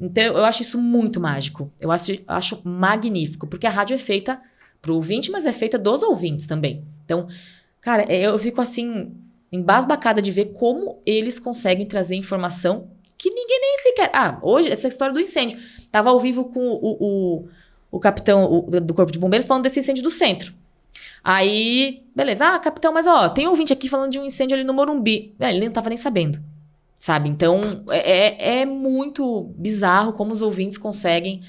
S5: Então, eu acho isso muito mágico. Eu acho magnífico, porque a rádio é feita pro ouvinte, mas é feita dos ouvintes também. Então, cara, eu fico assim, embasbacada de ver como eles conseguem trazer informação que ninguém nem sequer... Hoje, essa história do incêndio. Tava ao vivo com o capitão do Corpo de Bombeiros falando desse incêndio do centro. Aí, beleza. Capitão, mas tem ouvinte aqui falando de um incêndio ali no Morumbi. Ele não tava nem sabendo, sabe? Então, é muito bizarro como os ouvintes conseguem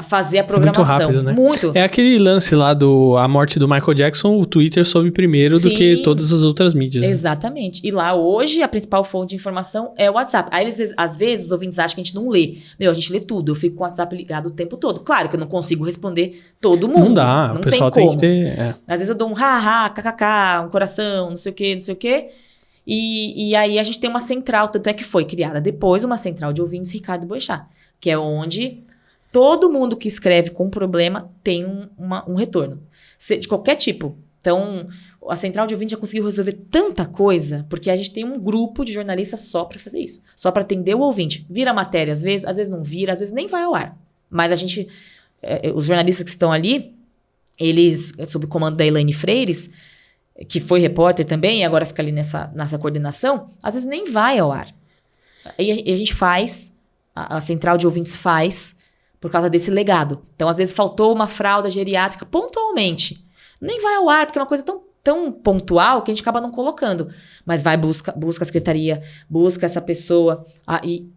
S5: fazer a programação.
S4: Muito rápido, né?
S5: Muito.
S4: É aquele lance lá a morte do Michael Jackson, o Twitter soube primeiro do que todas as outras mídias. Né?
S5: Exatamente. E lá hoje a principal fonte de informação é o WhatsApp. Aí às vezes os ouvintes acham que a gente não lê. A gente lê tudo. Eu fico com o WhatsApp ligado o tempo todo. Claro que eu não consigo responder todo mundo.
S4: Não dá. O pessoal tem que ter...
S5: Às vezes eu dou um kkk, um coração, não sei o quê. E aí a gente tem uma central, tanto é que foi criada depois uma central de ouvintes Ricardo Boechat, que é onde... todo mundo que escreve com problema tem um retorno, de qualquer tipo. Então, a central de ouvinte já conseguiu resolver tanta coisa, porque a gente tem um grupo de jornalistas só para fazer isso. Só para atender o ouvinte. Vira matéria às vezes não vira, às vezes nem vai ao ar. Mas a gente, os jornalistas que estão ali, eles, sob o comando da Elaine Freires, que foi repórter também, e agora fica ali nessa coordenação, às vezes nem vai ao ar. E a gente faz, a central de ouvintes faz... por causa desse legado. Então, às vezes, faltou uma fralda geriátrica pontualmente. Nem vai ao ar, porque é uma coisa tão pontual que a gente acaba não colocando. Mas busca a secretaria, busca essa pessoa e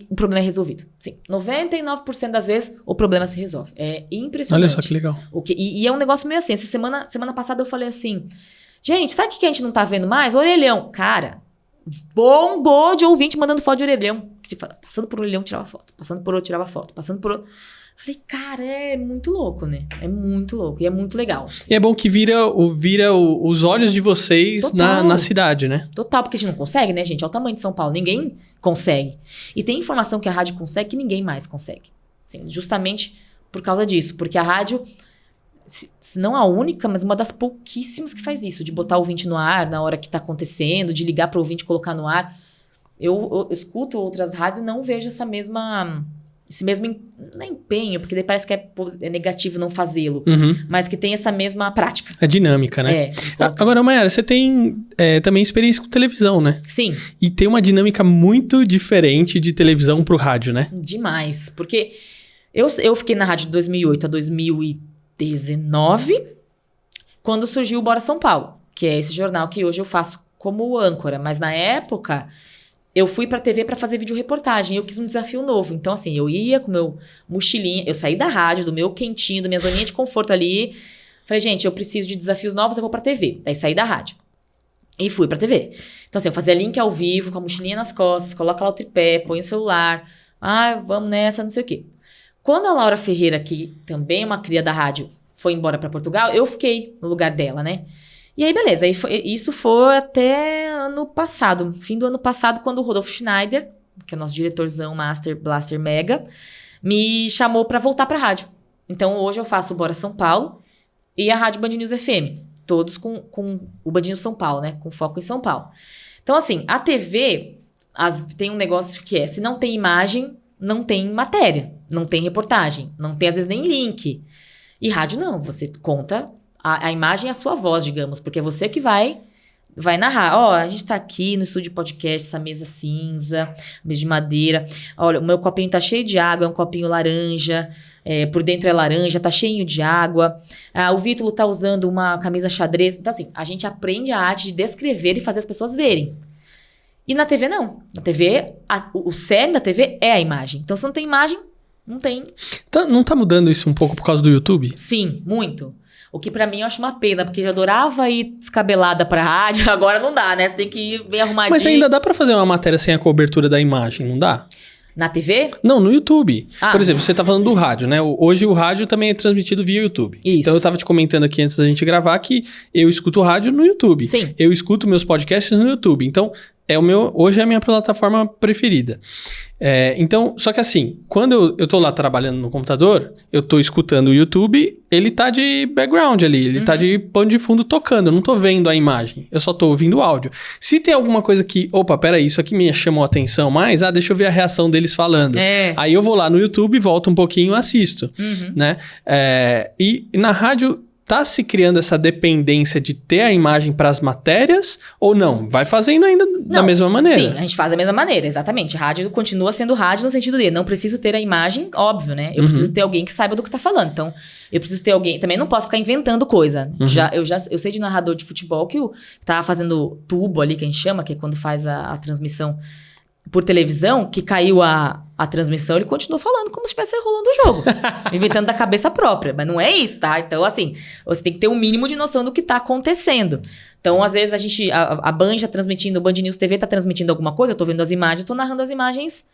S5: o problema é resolvido. Sim, 99% das vezes o problema se resolve. É impressionante.
S4: Olha só que legal.
S5: E é um negócio meio assim. Essa semana passada eu falei assim, gente, sabe o que a gente não tá vendo mais? Orelhão. Cara, bombou de ouvinte mandando foto de orelhão. Passando por orelhão, tirava foto. Passando por outro, tirava foto. Passando por outro. Falei, cara, é muito louco, né? É muito louco. E é muito legal. Assim.
S4: E é bom que vira os olhos de vocês na cidade, né?
S5: Total, porque a gente não consegue, né, gente? Olha o tamanho de São Paulo. Ninguém consegue. E tem informação que a rádio consegue que ninguém mais consegue. Assim, justamente por causa disso. Porque a rádio, se não a única, mas uma das pouquíssimas que faz isso. De botar o ouvinte no ar na hora que tá acontecendo, de ligar para o ouvinte e colocar no ar. Eu escuto outras rádios e não vejo esse mesmo empenho, porque daí parece que é negativo não fazê-lo, mas que tem essa mesma prática.
S4: É dinâmica, né? Agora, Mayara, você tem também experiência com televisão, né?
S5: Sim.
S4: E tem uma dinâmica muito diferente de televisão pro rádio, né?
S5: Demais, porque Eu fiquei na rádio de 2008 a 2019, quando surgiu o Bora São Paulo, que é esse jornal que hoje eu faço como âncora. Mas na época, eu fui pra TV pra fazer videoreportagem. Eu quis um desafio novo. Então, assim, eu ia com meu mochilinha, eu saí da rádio, do meu quentinho, da minha zoninha de conforto ali. Falei, gente, eu preciso de desafios novos, eu vou pra TV. Daí saí da rádio. E fui pra TV. Então, assim, eu fazia link ao vivo, com a mochilinha nas costas, coloca lá o tripé, põe o celular. Vamos nessa, não sei o quê. Quando a Laura Ferreira, que também é uma cria da rádio, foi embora pra Portugal, eu fiquei no lugar dela, né? E aí, beleza. Isso foi até ano passado. Fim do ano passado, quando o Rodolfo Schneider, que é o nosso diretorzão Master Blaster Mega, me chamou pra voltar pra rádio. Então, hoje eu faço o Bora São Paulo e a Rádio Band News FM. Todos com o Band News São Paulo, né? Com foco em São Paulo. Então, assim, a TV tem um negócio que se não tem imagem, não tem matéria, não tem reportagem, não tem, às vezes, nem link. E rádio não, você conta a imagem é a sua voz, digamos, porque é você que vai narrar. A gente tá aqui no estúdio podcast, essa mesa cinza, mesa de madeira. Olha, o meu copinho tá cheio de água, é um copinho laranja, por dentro é laranja, tá cheio de água. O Vítulo tá usando uma camisa xadrez. Então, assim, a gente aprende a arte de descrever e fazer as pessoas verem. E na TV, não. Na TV, o cerne da TV é a imagem. Então, se não tem imagem, não tem.
S4: Não tá mudando isso um pouco por causa do YouTube?
S5: Sim, muito. O que pra mim eu acho uma pena, porque eu adorava ir descabelada pra rádio, agora não dá, né? Você tem que ir bem arrumadinho.
S4: Mas ainda dá pra fazer uma matéria sem a cobertura da imagem, não dá?
S5: Na TV?
S4: Não, no YouTube. Por exemplo, você tá falando do rádio, né? Hoje o rádio também é transmitido via YouTube.
S5: Isso.
S4: Então eu tava te comentando aqui antes da gente gravar que eu escuto rádio no YouTube.
S5: Sim.
S4: Eu escuto meus podcasts no YouTube. Então, hoje é a minha plataforma preferida. Então, só que assim, quando eu tô lá trabalhando no computador, eu tô escutando o YouTube, ele tá de background ali, ele tá de pano de fundo tocando, eu não tô vendo a imagem, eu só tô ouvindo o áudio. Se tem alguma coisa que, peraí, isso aqui me chamou a atenção mais, deixa eu ver a reação deles falando. Aí eu vou lá no YouTube, volto um pouquinho e assisto, né? E na rádio, tá se criando essa dependência de ter a imagem para as matérias ou não? Vai fazendo ainda da mesma maneira?
S5: Sim, a gente faz da mesma maneira, exatamente. Rádio continua sendo rádio no sentido de não preciso ter a imagem, óbvio, né? Eu preciso ter alguém que saiba do que tá falando. Então, eu preciso ter alguém... Também não posso ficar inventando coisa. Eu sei de narrador de futebol que tava fazendo tubo ali, que a gente chama, que é quando faz a transmissão por televisão, que caiu a transmissão, ele continuou falando como se estivesse rolando o jogo. Inventando da cabeça própria. Mas não é isso, tá? Então, assim, você tem que ter um mínimo de noção do que tá acontecendo. Então, às vezes, a Band tá transmitindo, o Band News TV tá transmitindo alguma coisa, eu tô vendo as imagens, eu tô narrando as imagens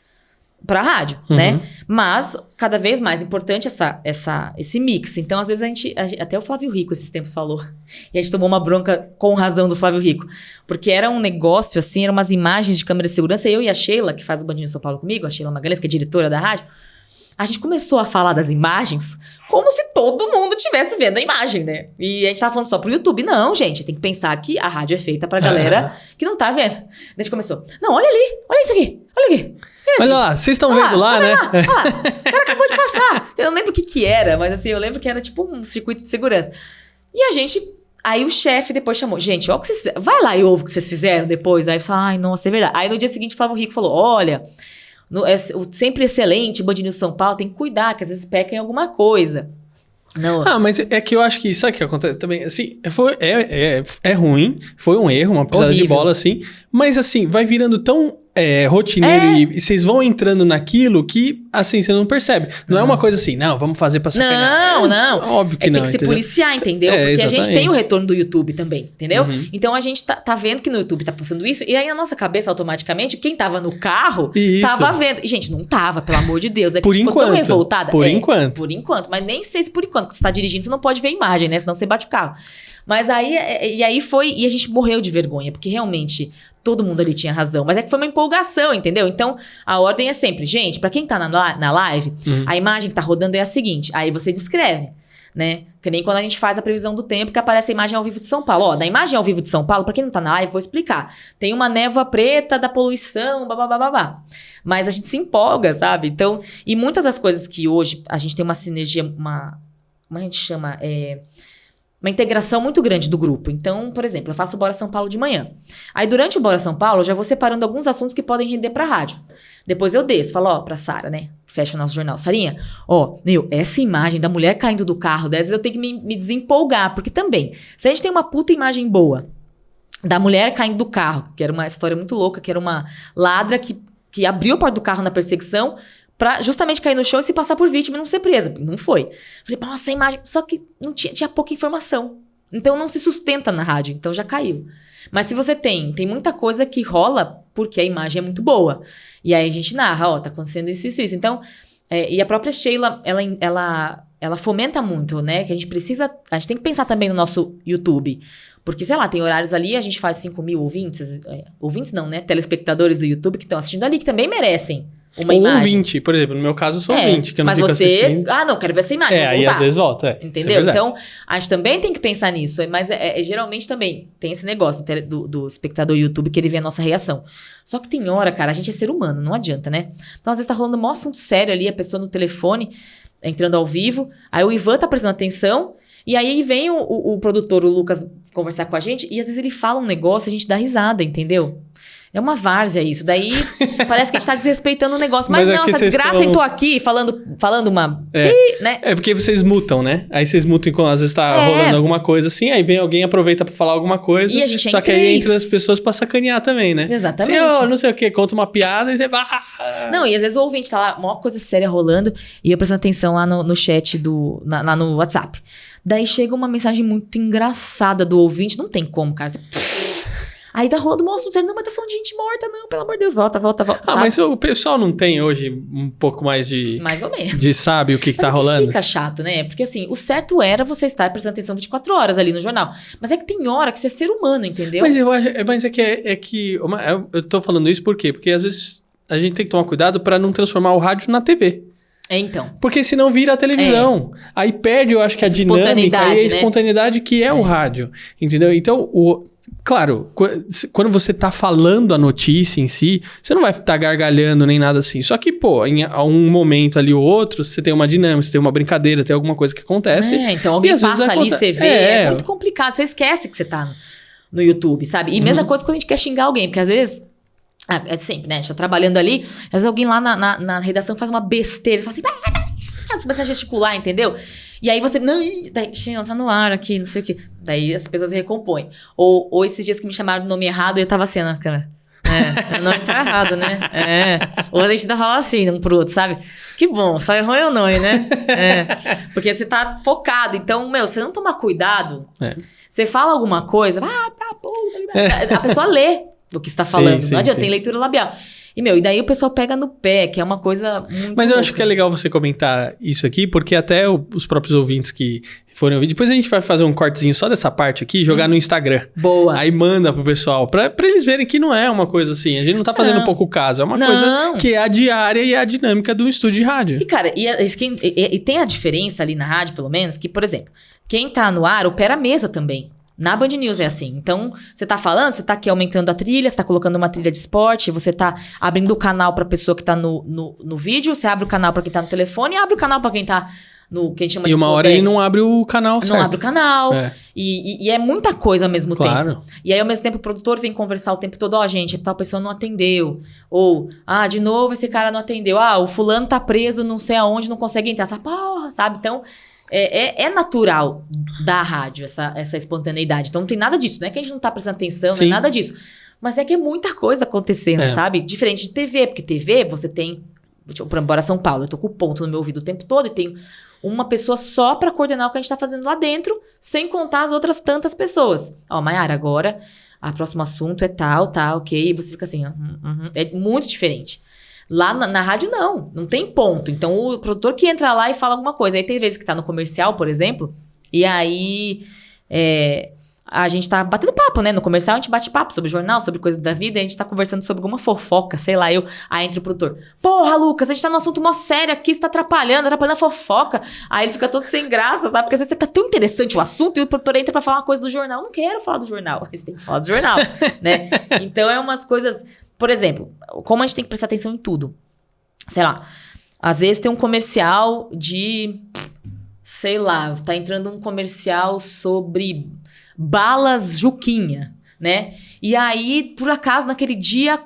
S5: pra rádio, né? Mas, cada vez mais importante esse mix. Então, às vezes, até o Flávio Rico esses tempos falou. E a gente tomou uma bronca com razão do Flávio Rico. Porque era um negócio, assim, eram umas imagens de câmera de segurança. Eu e a Sheila, que faz o Band News São Paulo comigo, a Sheila Magalhães, que é diretora da rádio, a gente começou a falar das imagens como se todo mundo estivesse vendo a imagem, né? E a gente tava falando só pro YouTube. Não, gente, tem que pensar que a rádio é feita pra galera que não tá vendo. Daí a gente começou. Não, olha ali, olha isso aqui, olha aqui.
S4: Olha lá, vocês estão vendo lá, né?
S5: O cara acabou de passar. Eu não lembro o que era, mas assim, eu lembro que era tipo um circuito de segurança. E a gente... Aí o chefe depois chamou. Gente, olha o que vocês fizeram. Vai lá e ouve o que vocês fizeram depois. Aí eu falei, ai, nossa, é verdade. Aí no dia seguinte o Flávio Rico falou, olha... sempre excelente, Band News São Paulo, tem que cuidar, que às vezes peca em alguma coisa. Não.
S4: Mas é que eu acho que isso aqui acontece também, assim, é ruim, foi um erro, uma pisada de bola, assim, mas assim, vai virando tão rotineiro e vocês vão entrando naquilo que, assim, você não percebe. Não é uma coisa assim, não, vamos fazer pra sacanear. Não. Óbvio que não,
S5: tem que se policiar, entendeu? Porque
S4: exatamente.
S5: A gente tem o retorno do YouTube também, entendeu? Então a gente tá vendo que no YouTube tá passando isso, e aí na nossa cabeça, automaticamente, quem tava no carro, tava vendo. E, gente, não tava, pelo amor de Deus.
S4: Por enquanto.
S5: Tão revoltada.
S4: Por enquanto.
S5: Por enquanto. Mas nem sei se por enquanto, quando você tá dirigindo, você não pode ver a imagem, né? Senão você bate o carro. Mas aí, e a gente morreu de vergonha, porque realmente todo mundo ali tinha razão. Mas é que foi uma empolgação, entendeu? Então, a ordem é sempre, gente, pra quem tá na live, a imagem que tá rodando é a seguinte, aí você descreve, né? Que nem quando a gente faz a previsão do tempo, que aparece a imagem ao vivo de São Paulo. Da imagem ao vivo de São Paulo, pra quem não tá na live, vou explicar. Tem uma névoa preta da poluição, babá. Mas a gente se empolga, sabe? Então, e muitas das coisas que hoje a gente tem uma sinergia, como a gente chama? Uma integração muito grande do grupo. Então, por exemplo, eu faço o Bora São Paulo de manhã. Aí, durante o Bora São Paulo, eu já vou separando alguns assuntos que podem render pra rádio. Depois eu desço, falo, pra Sara, né? fecha o nosso jornal. Sarinha, essa imagem da mulher caindo do carro, dessas eu tenho que me desempolgar, porque também, se a gente tem uma puta imagem boa da mulher caindo do carro, que era uma história muito louca, que era uma ladra que abriu a porta do carro na perseguição pra justamente cair no chão e se passar por vítima e não ser presa. Não foi. Falei, nossa, a imagem... Só que não tinha pouca informação. Então não se sustenta na rádio, então já caiu. Mas se você tem muita coisa que rola porque a imagem é muito boa. E aí a gente narra, tá acontecendo isso. Então, e a própria Sheila, ela fomenta muito, né? Que a gente tem que pensar também no nosso YouTube. Porque, sei lá, tem horários ali, a gente faz 5 mil ouvintes. Ouvintes não, né? Telespectadores do YouTube que estão assistindo ali, que também merecem uma imagem.
S4: Ouvinte, por exemplo, no meu caso eu sou ouvinte, que eu não
S5: mas
S4: fico
S5: você...
S4: assistindo.
S5: não, quero ver essa imagem.
S4: Aí às vezes volta.
S5: Entendeu? Então, a gente também tem que pensar nisso. Mas geralmente também tem esse negócio do espectador YouTube que ele vê a nossa reação. Só que tem hora, cara, a gente é ser humano, não adianta, né? Então, às vezes tá rolando um assunto sério ali, a pessoa no telefone, entrando ao vivo, aí o Ivan tá prestando atenção, e aí vem o produtor, o Lucas, conversar com a gente, e às vezes ele fala um negócio e a gente dá risada, entendeu? É uma várzea isso. Daí parece que a gente tá desrespeitando o negócio. Mas não, essa desgraça e tô aqui falando uma... né?
S4: É porque vocês mutam, né? Aí vocês mutam quando às vezes tá rolando alguma coisa assim, aí vem alguém, aproveita pra falar alguma coisa.
S5: E a gente
S4: só que aí entra as pessoas pra sacanear também, né?
S5: Exatamente.
S4: Assim, não sei o quê, conta uma piada e você vai...
S5: Não, e às vezes o ouvinte tá lá, uma coisa séria rolando, e eu prestando atenção lá no chat, lá no WhatsApp. Daí chega uma mensagem muito engraçada do ouvinte, não tem como, cara. Aí tá rolando um assunto sério, não, mas tá falando de gente morta, não, pelo amor de Deus, volta. Sabe?
S4: Mas o pessoal não tem hoje um pouco mais de...
S5: Mais ou menos.
S4: De sabe o que tá rolando?
S5: Fica chato, né? Porque assim, o certo era você estar prestando atenção 24 horas ali no jornal. Mas é que tem hora que você é ser humano, entendeu?
S4: Mas eu acho, eu tô falando isso por quê? Porque às vezes a gente tem que tomar cuidado pra não transformar o rádio na TV.
S5: Então.
S4: Porque senão vira a televisão. Aí perde, eu acho que a dinâmica e a espontaneidade que é o rádio. Entendeu? Então, claro, quando você tá falando a notícia em si, você não vai estar gargalhando nem nada assim. Só que, em um momento ali ou outro, você tem uma dinâmica, você tem uma brincadeira, tem alguma coisa que acontece.
S5: Então alguém passa ali, você vê, é muito complicado. Você esquece que você tá no YouTube, sabe? E mesma coisa quando a gente quer xingar alguém, porque às vezes... é sempre, né? A gente tá trabalhando ali, às vezes alguém lá na redação faz uma besteira, fala assim, começa a gesticular, entendeu? E aí você, não, daí, tá no ar aqui, não sei o quê. Daí as pessoas recompõem. Ou esses dias que me chamaram do nome errado, eu tava assim na câmera. O nome tá errado, né? Ou a gente tá falando assim um pro outro, sabe? Que bom, só errou o nome, né? Porque você tá focado. Então, você não tomar cuidado, você fala alguma coisa, a pessoa lê o que você tá falando. Não adianta, tem leitura labial. E daí o pessoal pega no pé, que é uma coisa muito
S4: Mas eu
S5: louca.
S4: acho que é legal você comentar isso aqui, porque até os próprios ouvintes que forem ouvir, depois a gente vai fazer um cortezinho só dessa parte aqui e jogar no Instagram.
S5: Boa.
S4: Aí manda pro pessoal, pra eles verem que não é uma coisa assim, a gente não tá fazendo pouco caso, é uma coisa que é a diária e a dinâmica do estúdio de rádio.
S5: E cara, e tem a diferença ali na rádio, pelo menos, que, por exemplo, quem tá no ar opera a mesa também. Na Band News é assim. Então, você tá falando, você tá aqui aumentando a trilha, você tá colocando uma trilha de esporte, você tá abrindo o canal pra pessoa que tá no vídeo, você abre o canal pra quem tá no telefone e abre o canal pra quem tá no que a gente chama de
S4: uma hora ele não abre o canal certo.
S5: Não abre o canal. E é muita coisa ao mesmo
S4: Claro.
S5: tempo. E aí, ao mesmo tempo, o produtor vem conversar o tempo todo, gente, tal pessoa não atendeu. Ou, de novo esse cara não atendeu. O fulano tá preso não sei aonde, não consegue entrar. Essa porra, sabe? Então... É natural da rádio essa espontaneidade. Então não tem nada disso. Não é que a gente não tá prestando atenção, não é nada disso. Mas é que é muita coisa acontecendo, sabe? Diferente de TV, porque TV você tem... Embora São Paulo, eu tô com o ponto no meu ouvido o tempo todo e tenho uma pessoa só pra coordenar o que a gente tá fazendo lá dentro, sem contar as outras tantas pessoas. Mayara, agora o próximo assunto é tal, ok. E você fica assim, é muito diferente. Lá na rádio, não tem ponto. Então, o produtor que entra lá e fala alguma coisa. Aí tem vezes que tá no comercial, por exemplo, e aí a gente tá batendo papo, né? No comercial a gente bate papo sobre jornal, sobre coisas da vida, e a gente tá conversando sobre alguma fofoca, sei lá, aí entra o produtor. Porra, Lucas, a gente tá num assunto mó sério aqui, você tá atrapalhando a fofoca. Aí ele fica todo sem graça, sabe? Porque às vezes você tá tão interessante o assunto e o produtor entra pra falar uma coisa do jornal. Não quero falar do jornal. Você tem que falar do jornal, né? Então, é umas coisas... Por exemplo, como a gente tem que prestar atenção em tudo? Sei lá, às vezes tem um comercial de... Sei lá, tá entrando um comercial sobre balas Juquinha, né? E aí, por acaso, naquele dia,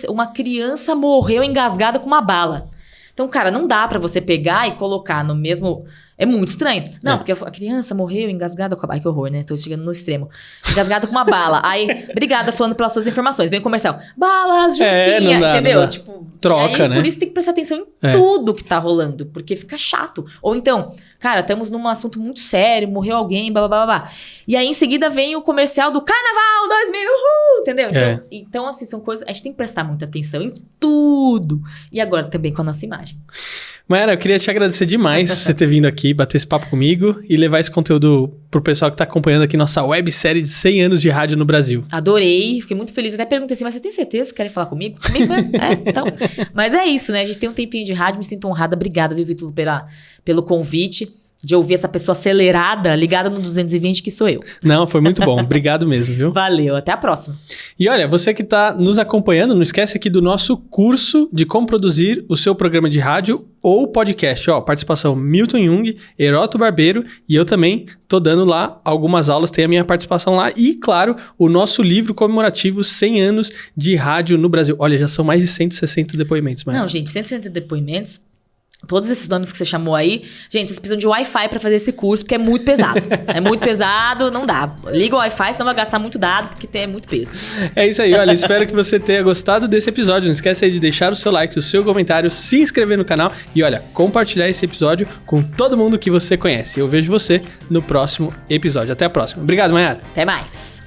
S5: uma criança morreu engasgada com uma bala. Então, cara, não dá pra você pegar e colocar no mesmo... É muito estranho. Não, porque a criança morreu engasgada com a... Ai, que horror, né? Tô chegando no extremo. Engasgada com uma bala. Aí, obrigada, falando pelas suas informações. Vem o comercial. Balas, Juquinha,
S4: não dá,
S5: entendeu?
S4: não dá.
S5: Tipo,
S4: troca,
S5: aí,
S4: né?
S5: Por isso tem que prestar atenção em tudo que tá rolando, porque fica chato. Ou então, cara, estamos num assunto muito sério, morreu alguém, blá, blá, blá, blá. E aí, em seguida, vem o comercial do Carnaval 2000, entendeu? Então, assim, são coisas... A gente tem que prestar muita atenção em tudo. E agora também com a nossa imagem.
S4: Mayara, eu queria te agradecer demais por você ter vindo aqui, bater esse papo comigo e levar esse conteúdo pro pessoal que tá acompanhando aqui nossa websérie de 100 anos de rádio no Brasil.
S5: Adorei, fiquei muito feliz. Até perguntei assim, mas você tem certeza que querem falar comigo? Comigo, né? Então. Mas é isso, né? A gente tem um tempinho de rádio, me sinto honrada. Obrigada, viu, Vitor, pelo convite. De ouvir essa pessoa acelerada, ligada no 220, que sou eu.
S4: Não, foi muito bom. Obrigado mesmo, viu?
S5: Valeu, até a próxima.
S4: E olha, você que está nos acompanhando, não esquece aqui do nosso curso de como produzir o seu programa de rádio ou podcast. Ó, participação Milton Jung, Heroto Barbeiro e eu também tô dando lá algumas aulas, tem a minha participação lá. E, claro, o nosso livro comemorativo 100 anos de rádio no Brasil. Olha, já são mais de 160 depoimentos. Mas...
S5: Não, gente, 160 depoimentos... Todos esses nomes que você chamou aí, gente, vocês precisam de Wi-Fi pra fazer esse curso, porque é muito pesado. É muito pesado, não dá. Liga o Wi-Fi, senão vai gastar muito dado, porque é muito peso.
S4: É isso aí, olha, espero que você tenha gostado desse episódio. Não esquece aí de deixar o seu like, o seu comentário, se inscrever no canal e, olha, compartilhar esse episódio com todo mundo que você conhece. Eu vejo você no próximo episódio. Até a próxima. Obrigado, Mayara.
S5: Até mais.